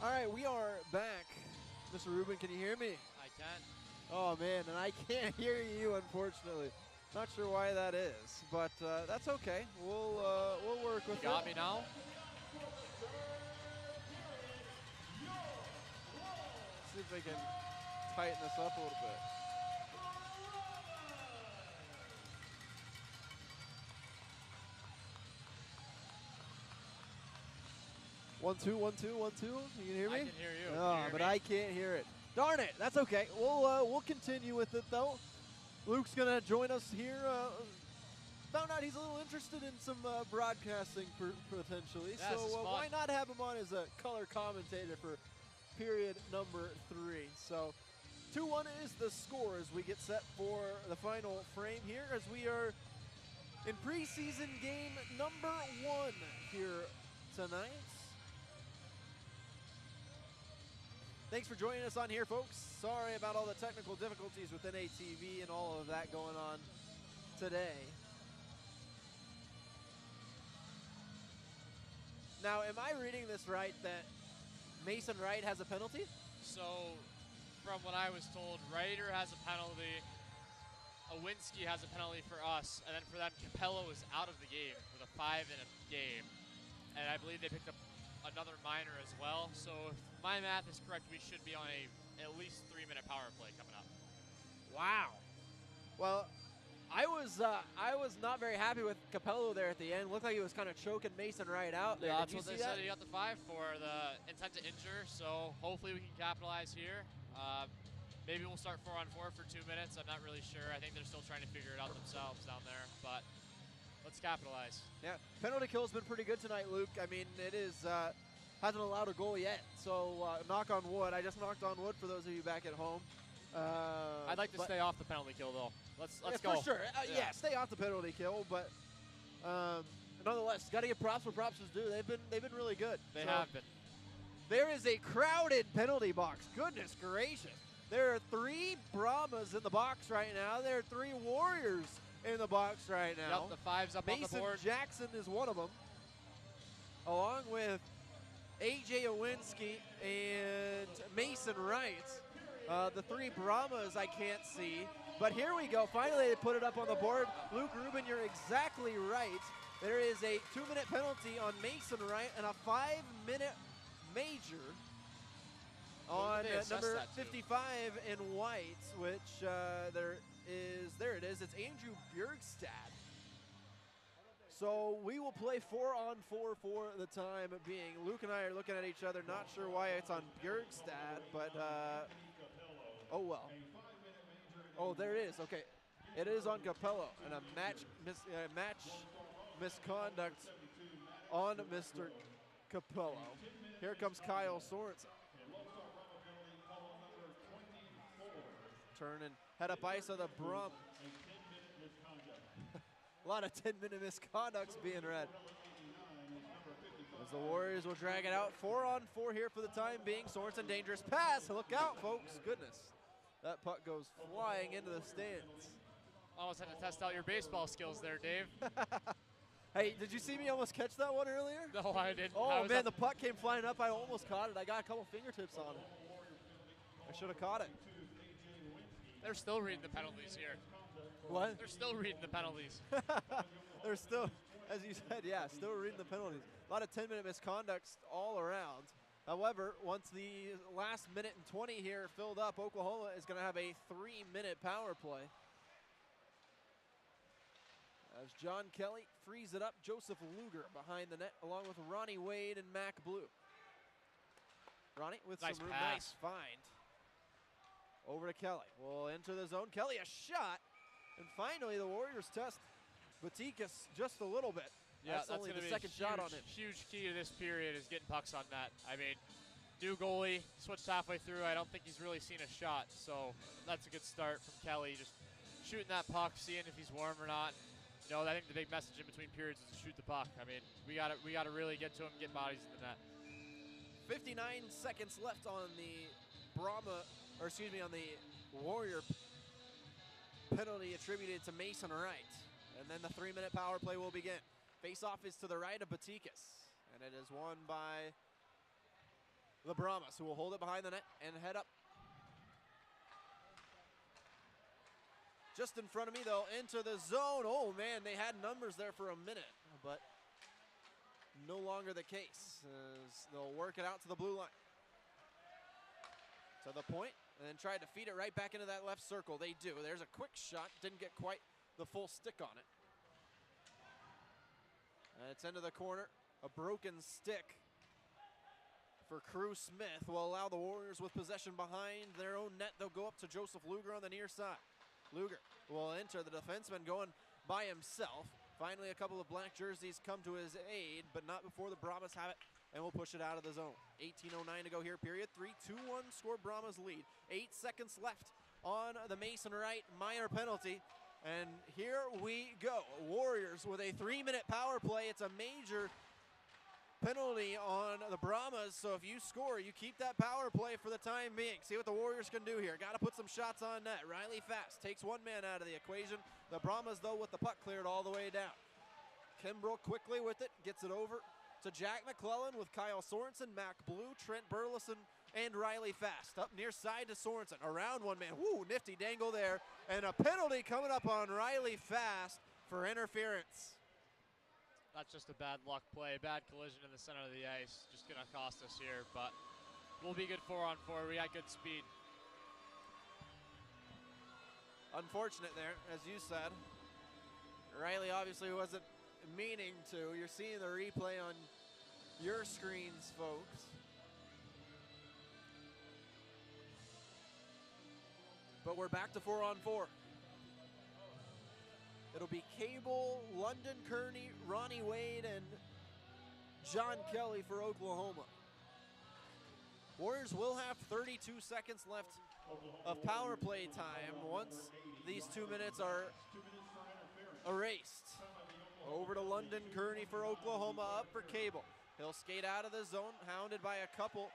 All right, we are back. Mr. Rubin, can you hear me? I can. Oh, man, and I can't hear you, unfortunately. Not sure why that is, but that's okay. We'll work with You got it. me now? See if they can tighten this up a little bit. 1 2 1 2 1 2. You can hear me? I can hear you. Oh, Can you hear but me? I can't hear it. Darn it! That's okay. We'll continue with it though. Luke's gonna join us here. Found out he's a little interested in some broadcasting potentially. Yeah, this is so fun. why not have him on as a color commentator for period number 3? So 2-1 is the score as we get set for the final frame here as we are in preseason game number 1 here tonight. Thanks for joining us on here, folks. Sorry about all the technical difficulties within ATV and all of that going on today. Now, am I reading this right that Mason Wright has a penalty? So, from what I was told, Ryder has a penalty, Owinski has a penalty for us, and then for them, Capello is out of the game with a 5 in a game. And I believe they picked up another minor as well. So if my math is correct, we should be on at least 3-minute power play coming up. Wow. Well, I was not very happy with Capello there at the end. Looked like he was kind of choking Mason Wright out there. Yeah, Did that's you what see they that? said. He got the 5 for the intent to injure. So hopefully we can capitalize here. Maybe we'll start 4-on-4 for 2 minutes. I'm not really sure. I think they're still trying to figure it out themselves down there. But let's capitalize. Yeah, penalty kill's been pretty good tonight, Luke. I mean, it is hasn't allowed a goal yet. So knock on wood. I just knocked on wood for those of you back at home. I'd like to stay off the penalty kill though. Let's yeah, go. For sure. Yeah, stay off the penalty kill, but nonetheless, got to give props where props is due. They've been really good. They So, have been. There is a crowded penalty box. Goodness gracious. There are 3 Brahmas in the box right now. There are 3 Warriors in the box right now. Yep, the 5's up on the Mason board. Jackson is one of them, along with AJ Owinski and Mason Wright. The 3 Brahmas I can't see, but here we go. Finally, they put it up on the board. Luke Rubin, you're exactly right. There is a 2-minute penalty on Mason Wright and a 5-minute major on did they assess number that to? 55 in white, which there it is. It's Andrew Bjergstad. So we will play 4-on-4 for the time being. Luke and I are looking at each other, not sure why it's on Bjergstad, but oh well. Oh, there it is. Okay, it is on Capello, and a match misconduct on Mr. Capello. Here comes Kyle Sorensen. Turn and head up ice of the Brum. A lot of 10-minute misconducts being read. As the Warriors will drag it out. 4-on-4 here for the time being. Sorensen, dangerous pass. Look out, folks. Goodness. That puck goes flying into the stands. Almost had to test out your baseball skills there, Dave. Hey, did you see me almost catch that one earlier? No, I didn't. Oh, I was man, up- the puck came flying up. I almost caught it. I got a couple fingertips on it. I should have caught it. They're still reading the penalties here. What? They're still reading the penalties. They're still, as you said, yeah, still reading the penalties. A lot of 10-minute misconducts all around. However, once the last minute and 20 here filled up, Oklahoma is going to have a 3-minute power play. As John Kelly frees it up, Joseph Luger behind the net, along with Ronnie Wade and Mac Blue. Ronnie with Nice some room, pass. nice find. Over to Kelly. We'll enter the zone. Kelly, a shot. And finally, the Warriors test Batikas just a little bit. Yeah, that's only gonna the be a second shot on huge- him. Huge key to this period is getting pucks on net. I mean, new goalie, switched halfway through. I don't think he's really seen a shot, so that's a good start from Kelly. Just shooting that puck, seeing if he's warm or not. You know, I think the big message in between periods is to shoot the puck. I mean, we gotta really get to him, get bodies in the net. 59 seconds left on the on the Warrior penalty attributed to Mason Wright. And then the 3-minute power play will begin. Face-off is to the right of Batikas. And it is won by the Brahmas, who will hold it behind the net and head up. Just in front of me, though, into the zone. Oh, man, they had numbers there for a minute, but no longer the case, as they'll work it out to the blue line. To the point, and then tried to feed it right back into that left circle. They do. There's a quick shot. Didn't get quite the full stick on it. And it's into the corner. A broken stick for Crew Smith will allow the Warriors with possession behind their own net. They'll go up to Joseph Luger on the near side. Luger will enter, the defenseman going by himself. Finally, a couple of black jerseys come to his aid, but not before the Brahmas have it, and we'll push it out of the zone. 18:09 to go here, period. 3-2-1 score, Brahmas lead. 8 seconds left on the Mason Wright minor penalty. And here we go. Warriors with a 3-minute power play. It's a major penalty on the Brahmas, so if you score, you keep that power play for the time being. See what the Warriors can do here. Got to put some shots on net. Riley Fast takes one man out of the equation. The Brahmas, though, with the puck cleared all the way down. Kimbrell quickly with it, gets it over to Jack McClellan with Kyle Sorensen, Mac Blue, Trent Burleson, and Riley Fast. Up near side to Sorensen. Around one man. Woo, nifty dangle there. And a penalty coming up on Riley Fast for interference. That's just a bad luck play, bad collision in the center of the ice. Just gonna cost us here, but we'll be good 4-on-4. We got good speed. Unfortunate there, as you said. Riley obviously wasn't meaning to. You're seeing the replay on your screens, folks. But we're back to 4-on-4. It'll be Cable, London Kearney, Ronnie Wade, and John Kelly for Oklahoma. Warriors will have 32 seconds left of power play time once these 2 minutes are erased. Over to London Kearney for Oklahoma, up for Cable. He'll skate out of the zone, hounded by a couple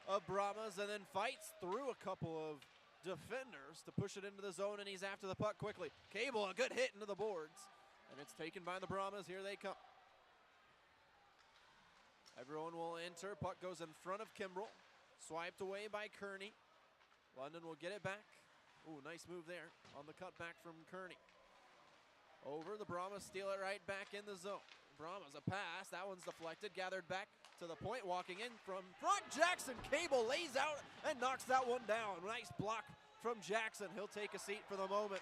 of Brahmas, and then fights through a couple of defenders to push it into the zone, and he's after the puck quickly. Cable, a good hit into the boards, and it's taken by the Brahmas. Here they come. Everyone will enter. Puck goes in front of Kimbrell. Swiped away by Kearney. London will get it back. Ooh, nice move there on the cutback from Kearney. Over, the Brahmas steal it right back in the zone. Brahmas, a pass. That one's deflected. Gathered back to the point. Walking in from front. Jackson Cable lays out and knocks that one down. Nice block from Jackson. He'll take a seat for the moment.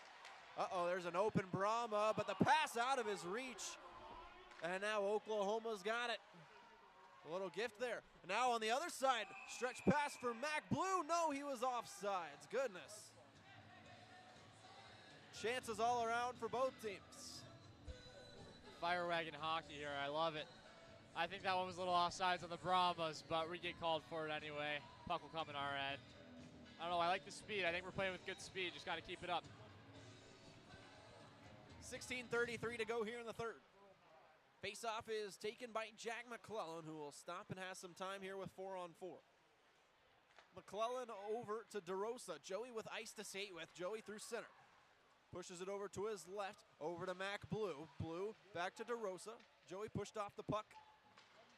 Uh-oh, there's an open Brahma, but the pass out of his reach. And now Oklahoma's got it. A little gift there. Now on the other side, stretch pass for Mac Blue. No, he was offsides. Goodness. Chances all around for both teams. Fire wagon hockey here, I love it. I think that one was a little offsides on the Brahmas, but we get called for it anyway. Puck will come in our end. I don't know, I like the speed. I think we're playing with good speed, just gotta keep it up. 16:33 to go here in the third. Face-off is taken by Jack McClellan, who will stop and has some time here with 4-on-4. McClellan over to DeRosa. Joey with ice to skate with. Joey through center. Pushes it over to his left, over to Mac Blue. Blue back to DeRosa. Joey pushed off the puck.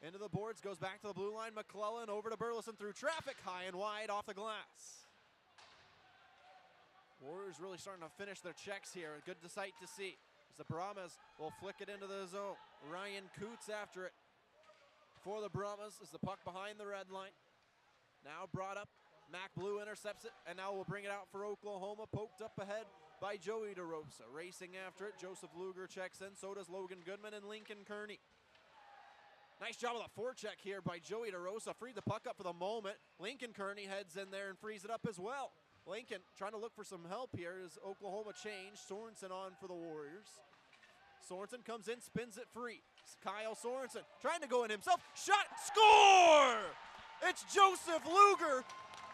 Into the boards, goes back to the blue line. McClellan over to Burleson through traffic, high and wide off the glass. Warriors really starting to finish their checks here. Good sight to see. As the Brahmas will flick it into the zone. Ryan Coots after it for the Brahmas as the puck behind the red line. Now brought up. Mac Blue intercepts it, and now we'll bring it out for Oklahoma. Poked up ahead by Joey DeRosa. Racing after it, Joseph Luger checks in. So does Logan Goodman and Lincoln Kearney. Nice job of the forecheck here by Joey DeRosa. Freed the puck up for the moment. Lincoln Kearney heads in there and frees it up as well. Lincoln trying to look for some help here as Oklahoma changed. Sorensen on for the Warriors. Sorensen comes in, spins it free. Kyle Sorensen trying to go in himself. Shot, score! It's Joseph Luger,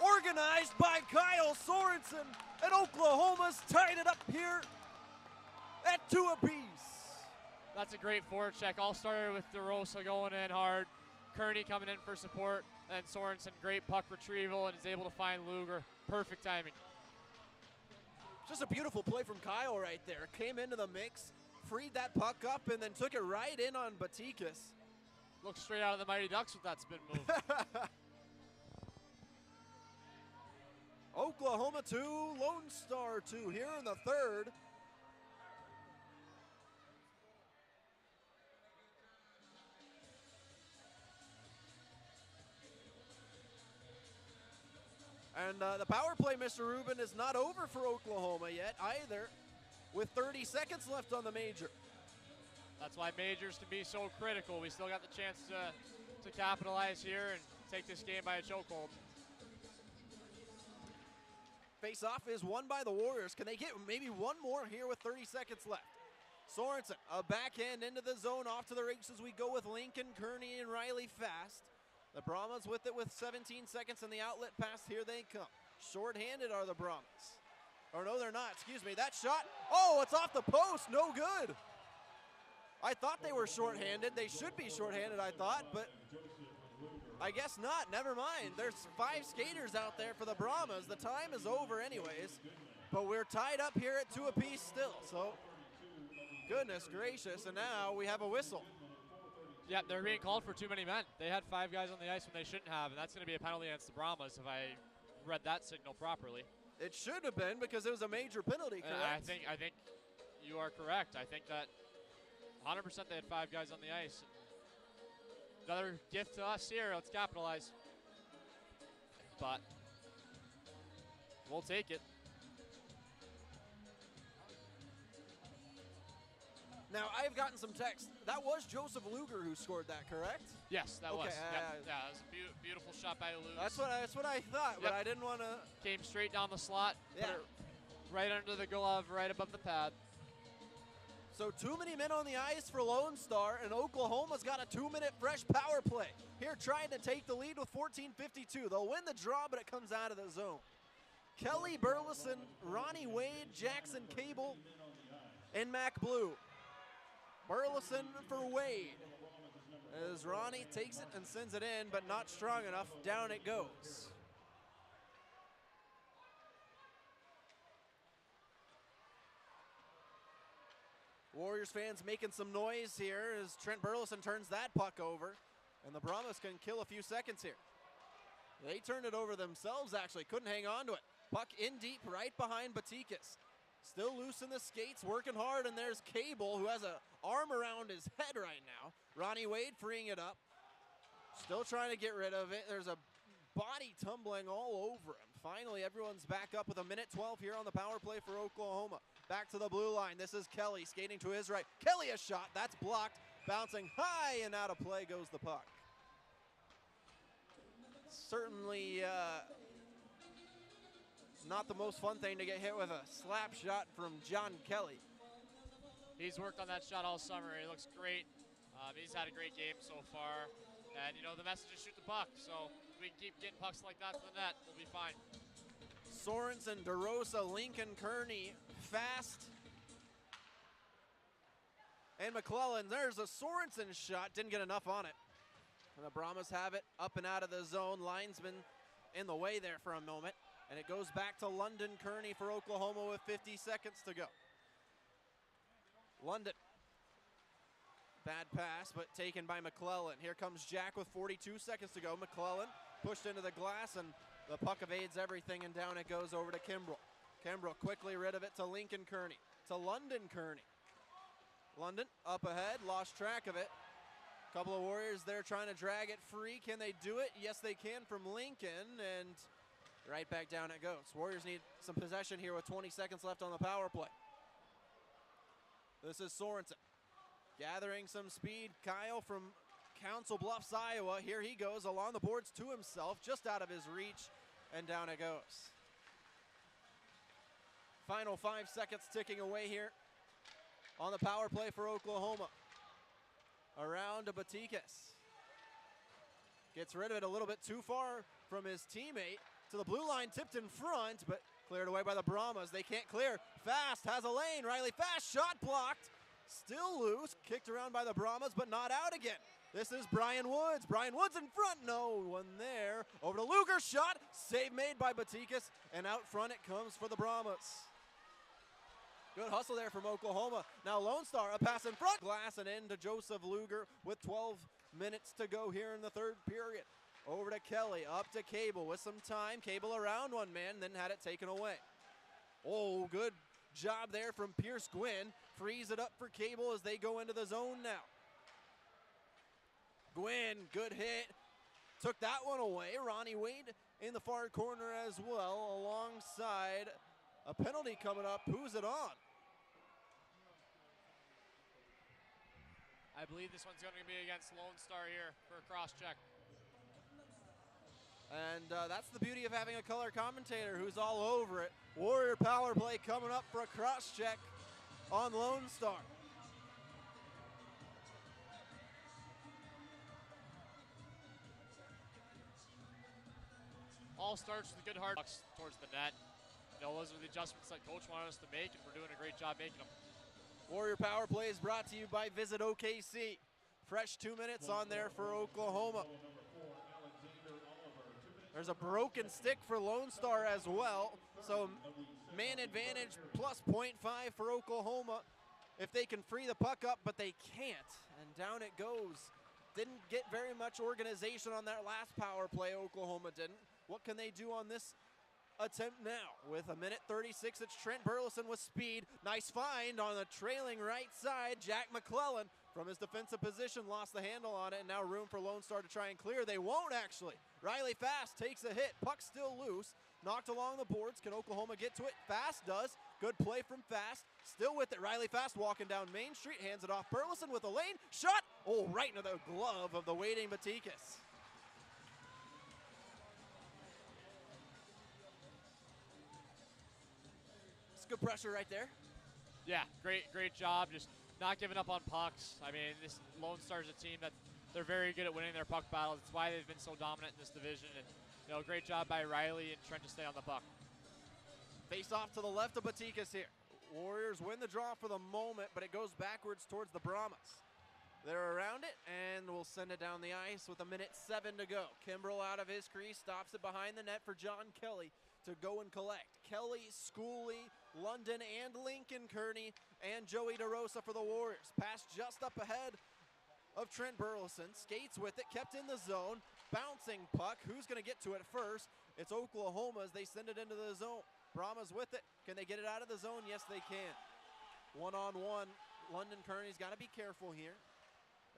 organized by Kyle Sorensen, and Oklahoma's tied it up here at 2 apiece. That's a great forecheck. All started with DeRosa going in hard. Kearney coming in for support. And Sorensen, great puck retrieval, and is able to find Luger. Perfect timing. Just a beautiful play from Kyle right there. Came into the mix, freed that puck up, and then took it right in on Batikas. Looks straight out of the Mighty Ducks with that spin move. Oklahoma 2, Lone Star 2 here in the third. And the power play, Mr. Rubin, is not over for Oklahoma yet either, with 30 seconds left on the major. That's why majors can be so critical. We still got the chance to capitalize here and take this game by a chokehold. Face-off is won by the Warriors. Can they get maybe one more here with 30 seconds left? Sorensen, a backhand into the zone, off to the races we go with Lincoln, Kearney, and Riley Fast. The Brahmas with it with 17 seconds in the outlet pass. Here they come. Short-handed are the Brahmas. Or no, they're not. Excuse me. That shot, oh, it's off the post. No good. I thought they were short-handed. They should be short-handed, I thought, but I guess not. Never mind. There's 5 skaters out there for the Brahmas. The time is over anyways, but we're tied up here at 2 apiece still. So, goodness gracious, and now we have a whistle. Yeah, they're being called for too many men. They had 5 guys on the ice when they shouldn't have, and that's going to be a penalty against the Brahmas if I read that signal properly. It should have been because it was a major penalty, correct? I think you are correct. I think that 100% they had 5 guys on the ice. Another gift to us here. Let's capitalize. But we'll take it. Now, I've gotten some text. That was Joseph Luger who scored that, correct? Yes, that was. Okay, Yep. Yeah, it was a beautiful shot by Luger. That's what I thought, but Yep. I didn't want to. Came straight down the slot. Yeah. Put it right under the glove, right above the pad. So too many men on the ice for Lone Star, and Oklahoma's got a 2-minute fresh power play. Here trying to take the lead with 14:52. They'll win the draw, but it comes out of the zone. Kelly Burleson, Ronnie Wade, Jackson Cable, and Mac Blue. Burleson for Wade. As Ronnie takes it and sends it in, but not strong enough. Down it goes. Warriors fans making some noise here as Trent Burleson turns that puck over, and the Brahmas can kill a few seconds here. They turned it over themselves, actually. Couldn't hang on to it. Puck in deep right behind Batikas. Still loose in the skates, working hard, and there's Cable, who has an arm around his head right now. Ronnie Wade freeing it up. Still trying to get rid of it. There's a body tumbling all over him. Finally, everyone's back up with 1:12 here on the power play for Oklahoma. Back to the blue line. This is Kelly skating to his right. Kelly a shot. That's blocked. Bouncing high and out of play goes the puck. Certainly not the most fun thing to get hit with a slap shot from John Kelly. He's worked on that shot all summer. He looks great. He's had a great game so far. And, you know, the message is shoot the puck. So if we can keep getting pucks like that to the net, we'll be fine. Sorensen, DeRosa, Lincoln, Kearney, Fast, and McClellan. There's a Sorensen shot. Didn't get enough on it. And the Brahmas have it up and out of the zone. Linesman in the way there for a moment. And it goes back to London Kearney for Oklahoma with 50 seconds to go. London. Bad pass, but taken by McClellan. Here comes Jack with 42 seconds to go. McClellan pushed into the glass, and the puck evades everything, and down it goes over to Kimbrell. Kimbrell quickly rid of it to Lincoln Kearney. To London Kearney. London up ahead, lost track of it. Couple of Warriors there trying to drag it free. Can they do it? Yes, they can from Lincoln, and right back down it goes. Warriors need some possession here with 20 seconds left on the power play. This is Sorensen. Gathering some speed. Kyle from Council Bluffs, Iowa. Here he goes along the boards to himself, just out of his reach, and down it goes. Final 5 seconds ticking away here on the power play for Oklahoma. Around to Batikas. Gets rid of it a little bit too far from his teammate. To the blue line, tipped in front, but cleared away by the Brahmas. They can't clear. Fast has a lane. Riley Fast, shot blocked. Still loose, kicked around by the Brahmas, but not out again. This is Brian Woods. Brian Woods in front, no one there. Over to Luger, shot, save made by Batikas, and out front it comes for the Brahmas. Good hustle there from Oklahoma. Now Lone Star, a pass in front, glass and in to Joseph Luger with 12 minutes to go here in the third period. Over to Kelly, up to Cable with some time. Cable around one man, then had it taken away. Oh, good job there from Pierce Gwynn. Frees it up for Cable as they go into the zone now. Gwynn, good hit. Took that one away. Ronnie Wade in the far corner as well, alongside a penalty coming up. Who's it on? I believe this one's going to be against Lone Star here for a cross check. And that's the beauty of having a color commentator who's all over it. Warrior power play coming up for a cross check on Lone Star. All starts with a good hard pucks towards the net. You know, those are the adjustments that coach wanted us to make, and we're doing a great job making them. Warrior Power Play is brought to you by Visit OKC. Fresh 2 minutes on there for Oklahoma. There's a broken stick for Lone Star as well. So man advantage plus 0.5 for Oklahoma if they can free the puck up, but they can't. And down it goes. Didn't get very much organization on that last power play, Oklahoma didn't. What can they do on this attempt now? With a minute 36, it's Trent Burleson with speed. Nice find on the trailing right side. Jack McClellan from his defensive position lost the handle on it, and now room for Lone Star to try and clear. They won't actually. Riley Fast takes a hit. Puck still loose. Knocked along the boards. Can Oklahoma get to it? Fast does. Good play from Fast. Still with it. Riley Fast walking down Main Street. Hands it off. Burleson with a lane. Shot. Oh, right into the glove of the waiting Batikas. It's good pressure right there. Yeah, great job. Just not giving up on pucks. I mean, this Lone Star is a team that they're very good at winning their puck battles. It's why they've been so dominant in this division. And you know, great job by Riley and Trent to stay on the puck. Face off to the left of Batikas here. Warriors win the draw for the moment, but it goes backwards towards the Brahmas. They're around it, and we'll send it down the ice with a minute 7 to go. Kimbrell out of his crease, stops it behind the net for John Kelly to go and collect. Kelly, Schooley, London, and Lincoln Kearney, and Joey DeRosa for the Warriors. Pass just up ahead of Trent Burleson. Skates with it, kept in the zone. Bouncing puck. Who's going to get to it first? It's Oklahoma as they send it into the zone. Brahmas with it. Can they get it out of the zone? Yes, they can. One-on-one. London Kearney's got to be careful here.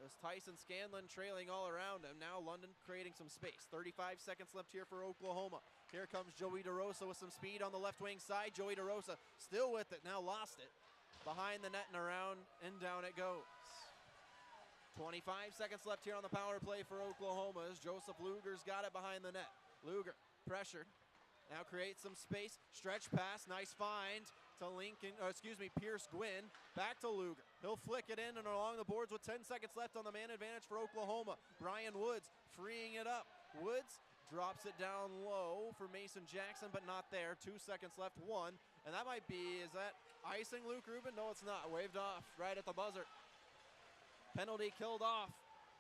There's Tyson Scanlon trailing all around him. Now London creating some space. 35 seconds left here for Oklahoma. Here comes Joey DeRosa with some speed on the left wing side. Joey DeRosa still with it. Now lost it. Behind the net and around and down it goes. 25 seconds left here on the power play for Oklahoma as Joseph Luger's got it behind the net. Luger pressured. Now creates some space. Stretch pass. Nice find to Pierce Gwynn. Back to Luger. He'll flick it in and along the boards with 10 seconds left on the man advantage for Oklahoma. Brian Woods freeing it up. Woods drops it down low for Mason Jackson, but not there. 2 seconds left. One. And that might be, is that icing Luke Rubin? No, it's not. Waved off right at the buzzer. Penalty killed off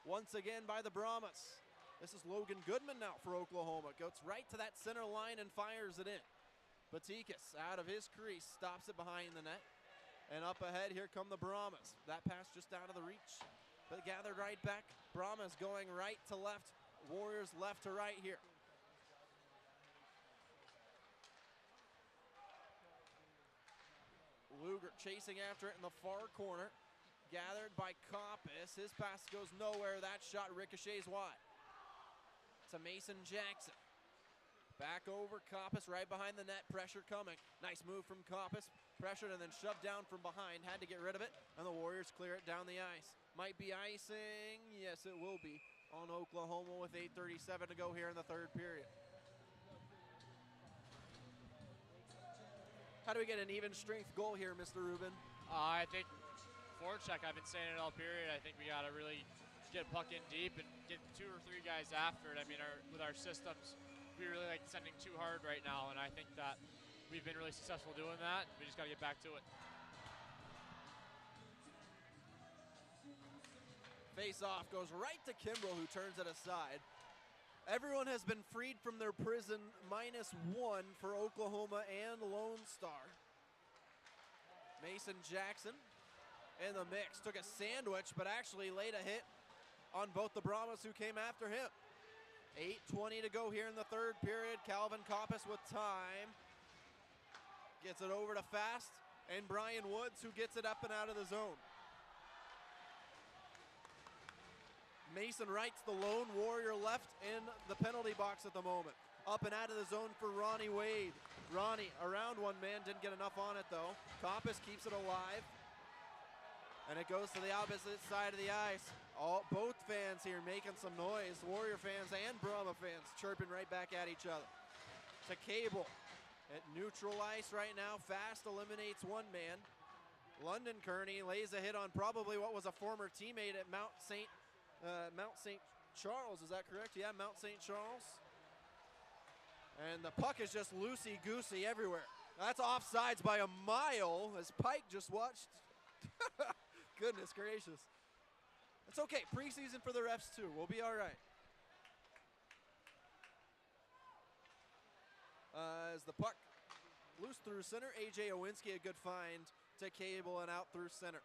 once again by the Brahmas. This is Logan Goodman now for Oklahoma. Goes right to that center line and fires it in. Batikas out of his crease, stops it behind the net. And up ahead, here come the Brahmas. That pass just out of the reach, but gathered right back. Brahmas going right to left. Warriors left to right here. Luger chasing after it in the far corner. Gathered by Koppis. His pass goes nowhere. That shot ricochets wide. To Mason Jackson. Back over Koppis right behind the net. Pressure coming. Nice move from Koppis. Pressured and then shoved down from behind. Had to get rid of it. And the Warriors clear it down the ice. Might be icing. Yes, it will be on Oklahoma with 8:37 to go here in the third period. How do we get an even strength goal here, Mr. Rubin? I think forecheck, I've been saying it all period. I think we got to really get puck in deep and get 2 or 3 guys after it. I mean, with our systems, we really like sending too hard right now, and I think that we've been really successful doing that. We just got to get back to it. Face off goes right to Kimbrell, who turns it aside. Everyone has been freed from their prison. -1 for Oklahoma and Lone Star. Mason Jackson in the mix. Took a sandwich, but actually laid a hit on both the Brahmas who came after him. 8:20 to go here in the third period. Calvin Coppice with time. Gets it over to Fast and Brian Woods, who gets it up and out of the zone. Mason Wright's the lone warrior left in the penalty box at the moment. Up and out of the zone for Ronnie Wade. Ronnie around one man, didn't get enough on it though. Coppice keeps it alive. And it goes to the opposite side of the ice. Both fans here making some noise. Warrior fans and Brahma fans chirping right back at each other. To Cable at neutral ice right now. Fast eliminates one man. London Kearney lays a hit on probably what was a former teammate at Mount St. Charles. Is that correct? Yeah, Mount St. Charles. And the puck is just loosey-goosey everywhere. That's offsides by a mile as Pike just watched. Goodness gracious. It's okay, preseason for the refs too. We'll be all right. As the puck loose through center, AJ Owinski, a good find to Cable and out through center.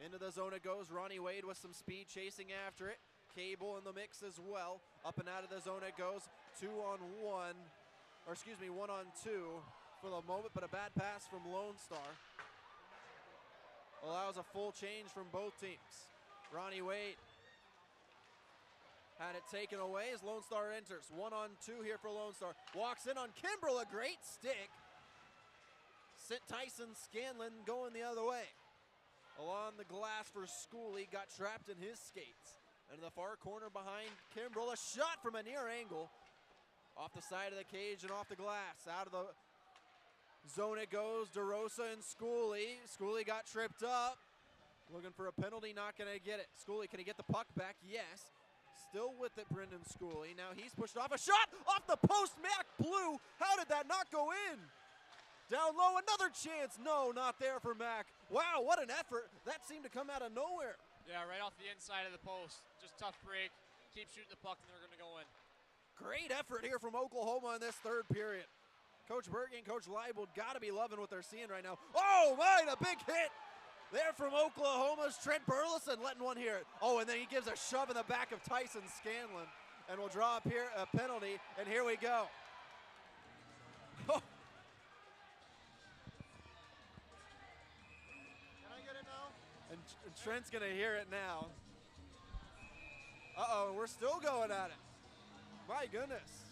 Into the zone it goes. Ronnie Wade with some speed chasing after it. Cable in the mix as well. Up and out of the zone it goes. 1-on-2 for the moment, but a bad pass from Lone Star. Allows a full change from both teams. Ronnie Wade had it taken away as Lone Star enters. 1-on-2 here for Lone Star. Walks in on Kimbrell, a great stick. Sent Tyson Scanlon going the other way. Along the glass for Schooley, got trapped in his skates. And in the far corner behind Kimbrell, a shot from a near angle. Off the side of the cage and off the glass. Out of the zone it goes. DeRosa and Schooley. Schooley got tripped up. Looking for a penalty, not going to get it. Schooley, can he get the puck back? Yes. Still with it, Brendan Schooley. Now he's pushed off. A shot off the post. Mac Blue. How did that not go in? Down low, another chance. No, not there for Mac. Wow, what an effort. That seemed to come out of nowhere. Yeah, right off the inside of the post. Just tough break. Keep shooting the puck and they're going to go in. Great effort here from Oklahoma in this third period. Coach Berge and Coach Leibold got to be loving what they're seeing right now. Oh, my, a big hit there from Oklahoma's Trent Burleson letting one hear it. Oh, and then he gives a shove in the back of Tyson Scanlon. And we'll draw up here a penalty, and here we go. Oh. Can I get it now? And Trent's going to hear it now. Uh-oh, we're still going at it. My goodness.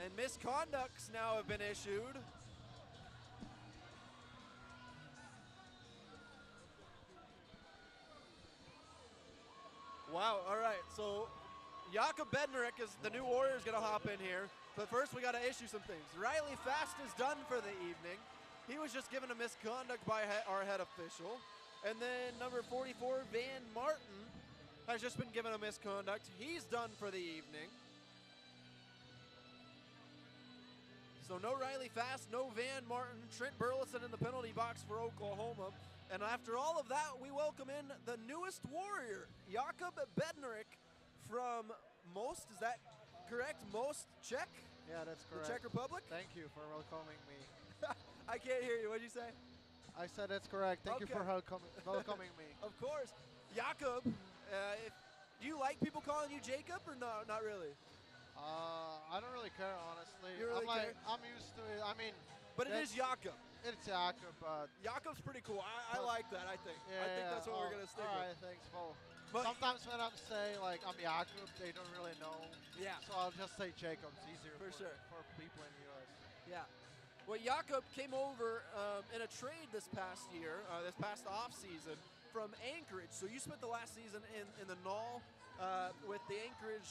And misconducts now have been issued. Wow, all right, so Jakob Bednarik is the new Warrior is going to hop in here. But first we got to issue some things. Riley Fast is done for the evening. He was just given a misconduct by our head official. And then number 44, Van Martin, has just been given a misconduct. He's done for the evening. So no Riley Fast, no Van Martin, Trent Burleson in the penalty box for Oklahoma. And after all of that, we welcome in the newest Warrior, Jakob Bednarik from Most, is that correct? Most Czech? Yeah, that's correct. The Czech Republic? Thank you for welcoming me. I can't hear you, what'd you say? I said that's correct. Thank you for welcoming me. Of course. Jakob, do you like people calling you Jacob or no, not really? I don't really care, honestly. You really care? I'm used to it. I mean, but it is Jakob. It's Jakob, but Jakob's pretty cool. I like that, I think. yeah, I think that's what we're going to stick all with. right, thanks, Paul. But sometimes when I'm saying like I'm Jakob, they don't really know. Yeah. So I'll just say Jacob. It's easier For sure. for people in the US. Yeah. Well, Jakob came over in a trade this past year, this past off season from Anchorage. So you spent the last season in the Null with the Anchorage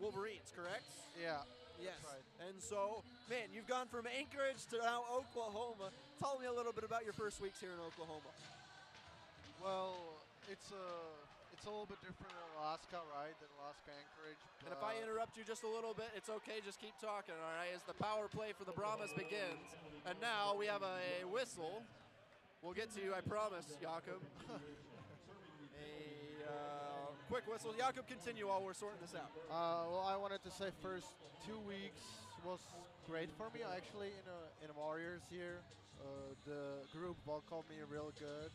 Wolverines, correct? Yeah. Yes. That's right. And so, man, you've gone from Anchorage to now Oklahoma. Tell me a little bit about your first weeks here in Oklahoma. Well, it's a little bit different than Alaska, right? Than Alaska Anchorage. And if I interrupt you just a little bit, it's okay. Just keep talking, all right? As the power play for the Brahmas begins. And now we have a whistle. We'll get to you, I promise, Jakob. Quick whistle. Jakob, continue while we're sorting this out. Well, I wanted to say first 2 weeks was great for me actually in a Warriors here. The group welcomed me real good.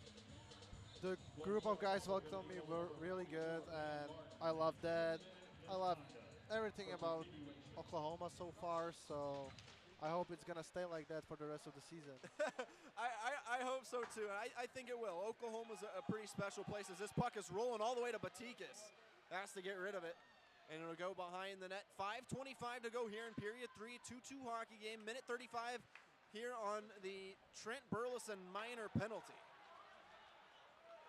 The group of guys welcomed me really good, and I love that. I love everything about Oklahoma so far, so I hope it's gonna stay like that for the rest of the season. I hope so too, and I think it will. Oklahoma's a pretty special place as this puck is rolling all the way to Batikas. Has to get rid of it, and it'll go behind the net. 5:25 to go here in period 3, 2-2 hockey game. Minute 35 here on the Trent Burleson minor penalty.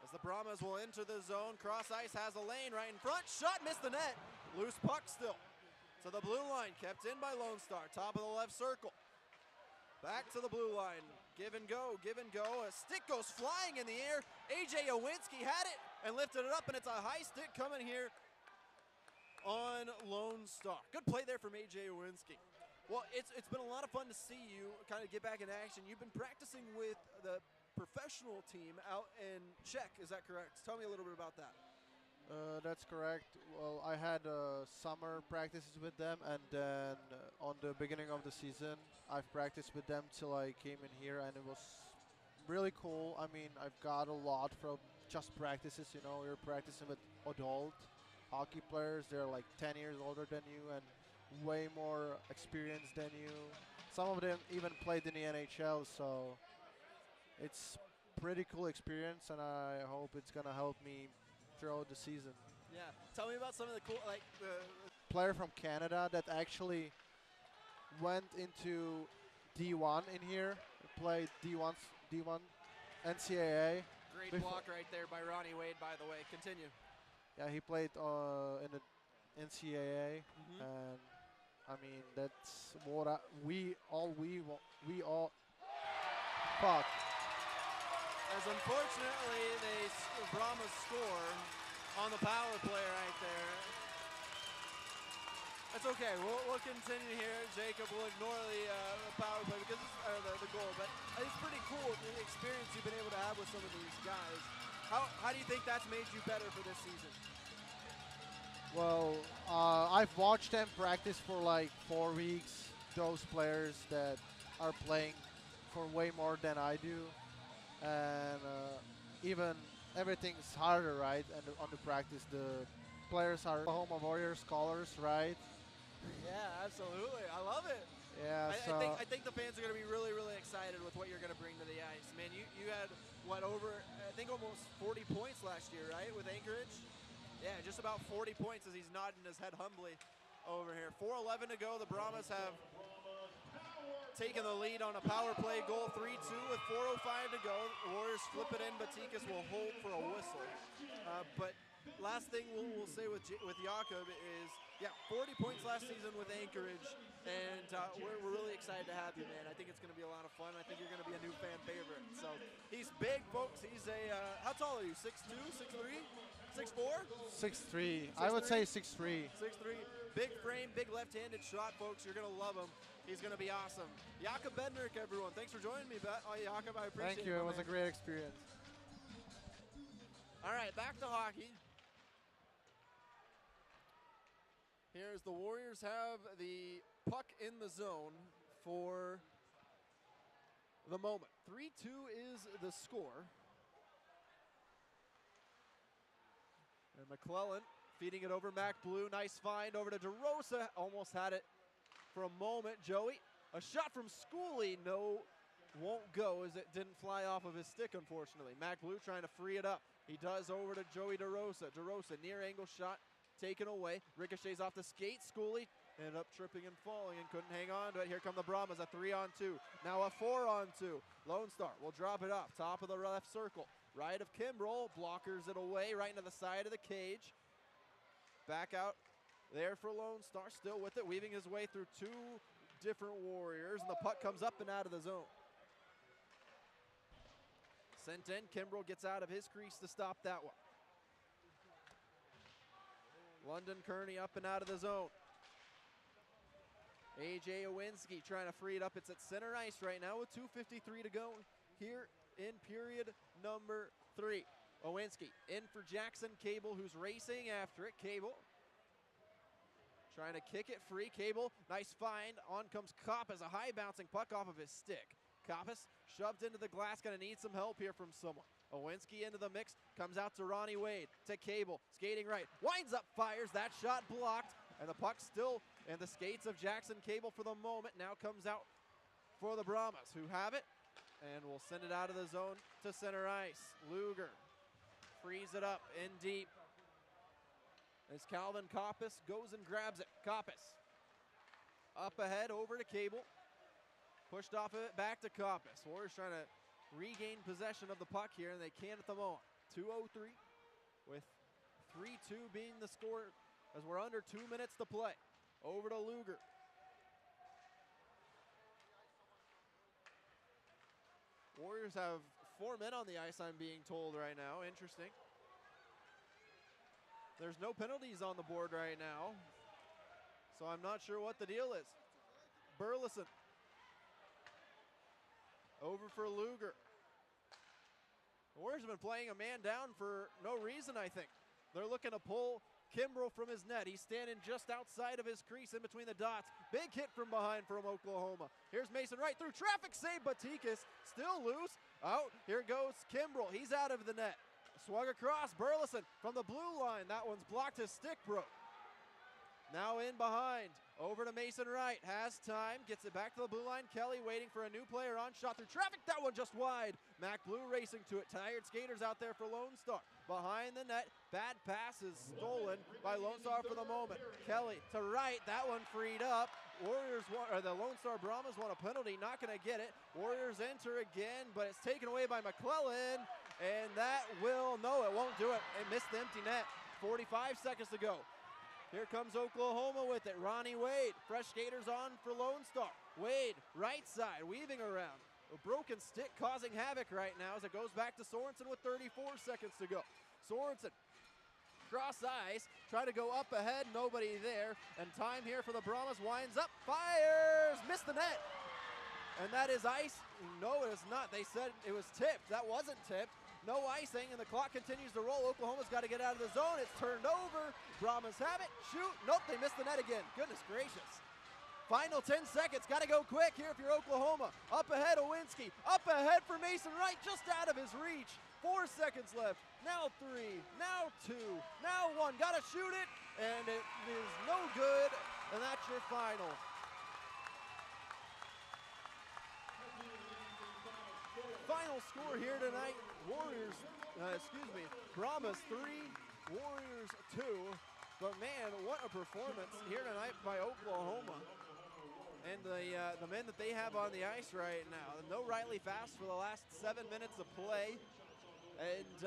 As the Brahmas will enter the zone, cross ice has a lane right in front. Shot missed the net. Loose puck still to the blue line, kept in by Lone Star. Top of the left circle. Back to the blue line. Give and go, give and go. A stick goes flying in the air. AJ Owinski had it and lifted it up, and it's a high stick coming here on Lone Star. Good play there from AJ Owinski. Well, it's been a lot of fun to see you kind of get back in action. You've been practicing with the professional team out in Czech, is that correct? Tell me a little bit about that. That's correct. Well, I had summer practices with them, and then on the beginning of the season, I've practiced with them till I came in here, and it was really cool. I mean, I've got a lot from just practices. You know, you're practicing with adult hockey players. They're like 10 years older than you and way more experienced than you. Some of them even played in the NHL, so it's pretty cool experience, and I hope it's gonna help me throughout the season. Yeah, tell me about some of the cool, like the Player from Canada that actually went into D1 in here, played D1 NCAA. great Before- block right there by Ronnie Wade, by the way. Continue. Yeah, he played in the NCAA, Mhm. and I mean that's what we all fuck. As unfortunately, Brahmas score on the power play right there. It's okay. We'll continue here. Jacob will ignore the power play because the goal, but it's pretty cool the experience you've been able to have with some of these guys. How do you think that's made you better for this season? Well, I've watched them practice for like 4 weeks. Those players that are playing for way more than I do, and even everything's harder, right? And on the practice, the players are Oklahoma Warriors colors, right? Yeah, absolutely. I love it. Yeah. I think the fans are going to be really, really excited with what you're going to bring to the ice. Man, you had, I think almost 40 points last year, right, with Anchorage? Yeah, just about 40 points as he's nodding his head humbly over here. 4:11 to go. The Brahmas have taken the lead on a power play goal, 3-2 with 4:05 to go. The Warriors flip it in. Batikas will hold for a whistle. But last thing we'll say with Jakob is, yeah, 40 points last season with Anchorage, and we're really excited to have you, man. I think it's going to be a lot of fun. I think you're going to be a new fan favorite. So he's big, folks. He's how tall are you? 6'2", 6'3", 6'4"? 6'3". I would say 6'3". 6'3", big frame, big left-handed shot, folks. You're going to love him. He's going to be awesome. Jakob Bednarek, everyone. Thanks for joining me, Jakob. I appreciate it. Thank you. It was a great experience. All right, back to hockey. Here's the Warriors have the puck in the zone for the moment. 3-2 is the score. And McClellan feeding it over Mac Blue. Nice find over to DeRosa. Almost had it for a moment. Joey, a shot from Schooley. No, won't go as it didn't fly off of his stick, unfortunately. Mac Blue trying to free it up. He does over to Joey DeRosa. DeRosa, near angle shot taken away. Ricochets off the skate. Schooley ended up tripping and falling and couldn't hang on to it. Here come the Brahmas, a 3-on-2. Now a 4-on-2. Lone Star will drop it off. Top of the left circle. Right of Kimbrell. Blockers it away right into the side of the cage. Back out there for Lone Star. Still with it. Weaving his way through two different Warriors. And the puck comes up and out of the zone. Sent in. Kimbrell gets out of his crease to stop that one. London Kearney up and out of the zone. AJ Owinski trying to free it up. It's at center ice right now with 2:53 to go here in period number 3. Owinski in for Jackson Cable, who's racing after it. Cable trying to kick it free. Cable, nice find. On comes Kopp as a high bouncing puck off of his stick. Kappas shoved into the glass, gonna need some help here from someone. Owinski into the mix, comes out to Ronnie Wade, to Cable, skating right, winds up, fires, that shot blocked, and the puck still in the skates of Jackson Cable for the moment. Now comes out for the Brahmas, who have it, and will send it out of the zone to center ice. Luger frees it up in deep as Calvin Kappas goes and grabs it. Kappas up ahead, over to Cable, pushed off of it, back to Kappas. Warriors trying to regain possession of the puck here, and they can at the moment. 2:03 with 3-2 being the score as we're under 2 minutes to play. Over to Luger. Warriors have 4 men on the ice, I'm being told right now. Interesting. There's no penalties on the board right now, so I'm not sure what the deal is. Burleson over for Luger. The Warriors have been playing a man down for no reason, I think. They're looking to pull Kimbrell from his net. He's standing just outside of his crease in between the dots. Big hit from behind from Oklahoma. Here's Mason right through traffic, save, but Tikas still loose. Out, here goes Kimbrell. He's out of the net. Swung across, Burleson from the blue line. That one's blocked, his stick broke. Now in behind, over to Mason Wright, has time, gets it back to the blue line. Kelly waiting for a new player on, shot through traffic, that one just wide. Mac Blue racing to it, tired skaters out there for Lone Star. Behind the net, bad pass is stolen by Lone Star for the moment. Kelly to Wright, that one freed up. Warriors want, or the Lone Star Brahmas want a penalty, not gonna get it. Warriors enter again, but it's taken away by McClellan, and that will, no, it won't do it. It missed the empty net. 45 seconds to go. Here comes Oklahoma with it. Ronnie Wade, fresh skaters on for Lone Star. Wade, right side, weaving around. A broken stick causing havoc right now as it goes back to Sorensen with 34 seconds to go. Sorensen, cross ice, try to go up ahead, nobody there. And time here for the Brahmas, winds up, fires, missed the net. And that is ice. No, it is not. They said it was tipped. That wasn't tipped. No icing, and the clock continues to roll. Oklahoma's got to get out of the zone. It's turned over. Brahmas have it. Shoot. Nope, they missed the net again. Goodness gracious. Final 10 seconds. Got to go quick here if you're Oklahoma. Up ahead, Owinski. Up ahead for Mason Wright, just out of his reach. 4 seconds left. Now 3. Now 2. Now 1. Got to shoot it, and it is no good, and that's your final. Final score here tonight, Brahmas 3, Warriors 2. But man, what a performance here tonight by Oklahoma. And the men that they have on the ice right now. No Riley Fast for the last 7 minutes of play. And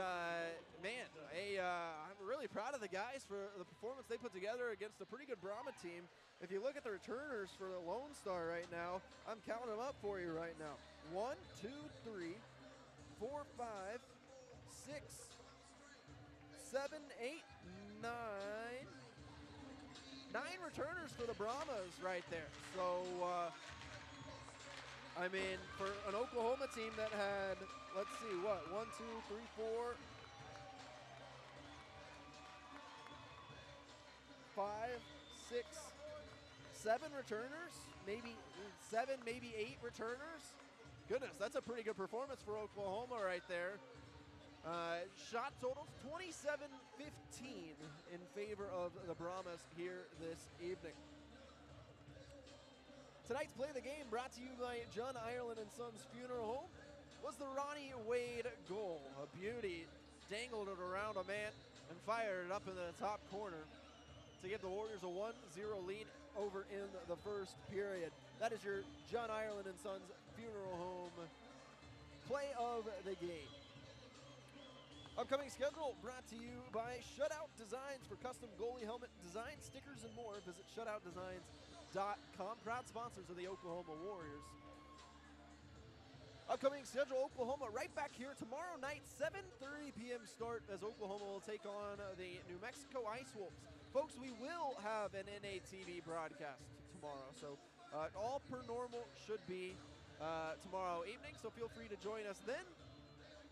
man, I'm really proud of the guys for the performance they put together against a pretty good Brahma team. If you look at the returners for the Lone Star right now, I'm counting them up for you right now. 1, 2, 3, 4, 5, 6, 7, 8, 9. 9 returners for the Brahmas right there. So, I mean, for an Oklahoma team that had, let's see, what, 1, 2, 3, 4, 5, 6, 7 returners, maybe 7, maybe 8 returners. Goodness, that's a pretty good performance for Oklahoma right there. Shot totals 27-15 in favor of the Brahmas here this evening. Tonight's Play the Game, brought to you by John Ireland and Sons Funeral Home, was the Ronnie Wade goal. A beauty, dangled it around a man and fired it up in the top corner to give the Warriors a 1-0 lead over in the first period. That is your John Ireland and Sons Funeral Home Play of the Game. Upcoming schedule brought to you by Shutout Designs for custom goalie helmet design, stickers, and more. Visit shutoutdesigns.com. Proud sponsors of the Oklahoma Warriors. Upcoming schedule, Oklahoma right back here tomorrow night, 7:30 p.m. start as Oklahoma will take on the New Mexico Ice Wolves. Folks, we will have an NATV broadcast tomorrow, so all per normal should be tomorrow evening, so feel free to join us then,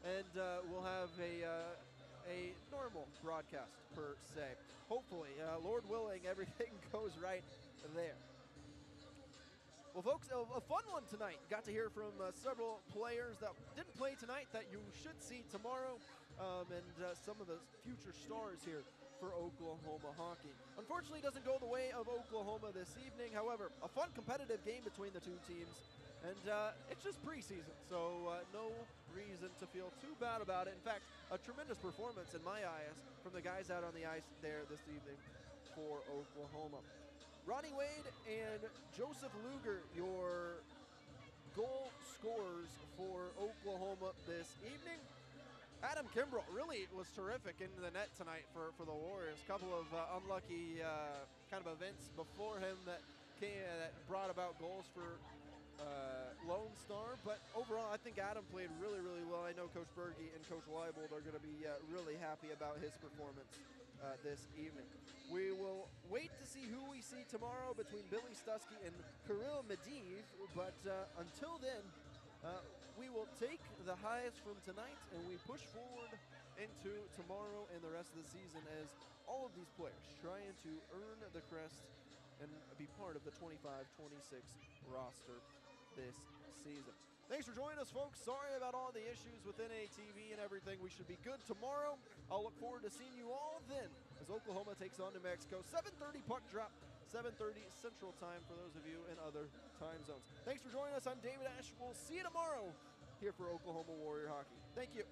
and we'll have a normal broadcast per se. Hopefully, Lord willing, everything goes right there. Well, folks, a fun one tonight. Got to hear from several players that didn't play tonight that you should see tomorrow, and some of the future stars here for Oklahoma hockey. Unfortunately, it doesn't go the way of Oklahoma this evening. However, a fun competitive game between the two teams, and it's just preseason, so no reason to feel too bad about it. In fact, a tremendous performance in my eyes from the guys out on the ice there this evening for Oklahoma. Ronnie Wade and Joseph Luger, your goal scorers for Oklahoma this evening. Adam Kimbrell really was terrific in the net tonight for the Warriors. A couple of unlucky kind of events before him that brought about goals for Lone Star, but overall I think Adam played really, really well. I know Coach Berge and Coach Leibold are going to be really happy about his performance this evening. We will wait to see who we see tomorrow between Billy Stusky and Kirill Mediv, but until then, we will take the highs from tonight and we push forward into tomorrow and the rest of the season as all of these players trying to earn the crest and be part of the 25-26 roster this season. Thanks for joining us, folks. Sorry about all the issues with NATV and everything. We should be good tomorrow. I'll look forward to seeing you all then as Oklahoma takes on New Mexico. 7:30 puck drop, 7:30 Central Time for those of you in other time zones. Thanks for joining us. I'm David Ash. We'll see you tomorrow here for Oklahoma Warrior Hockey. Thank you.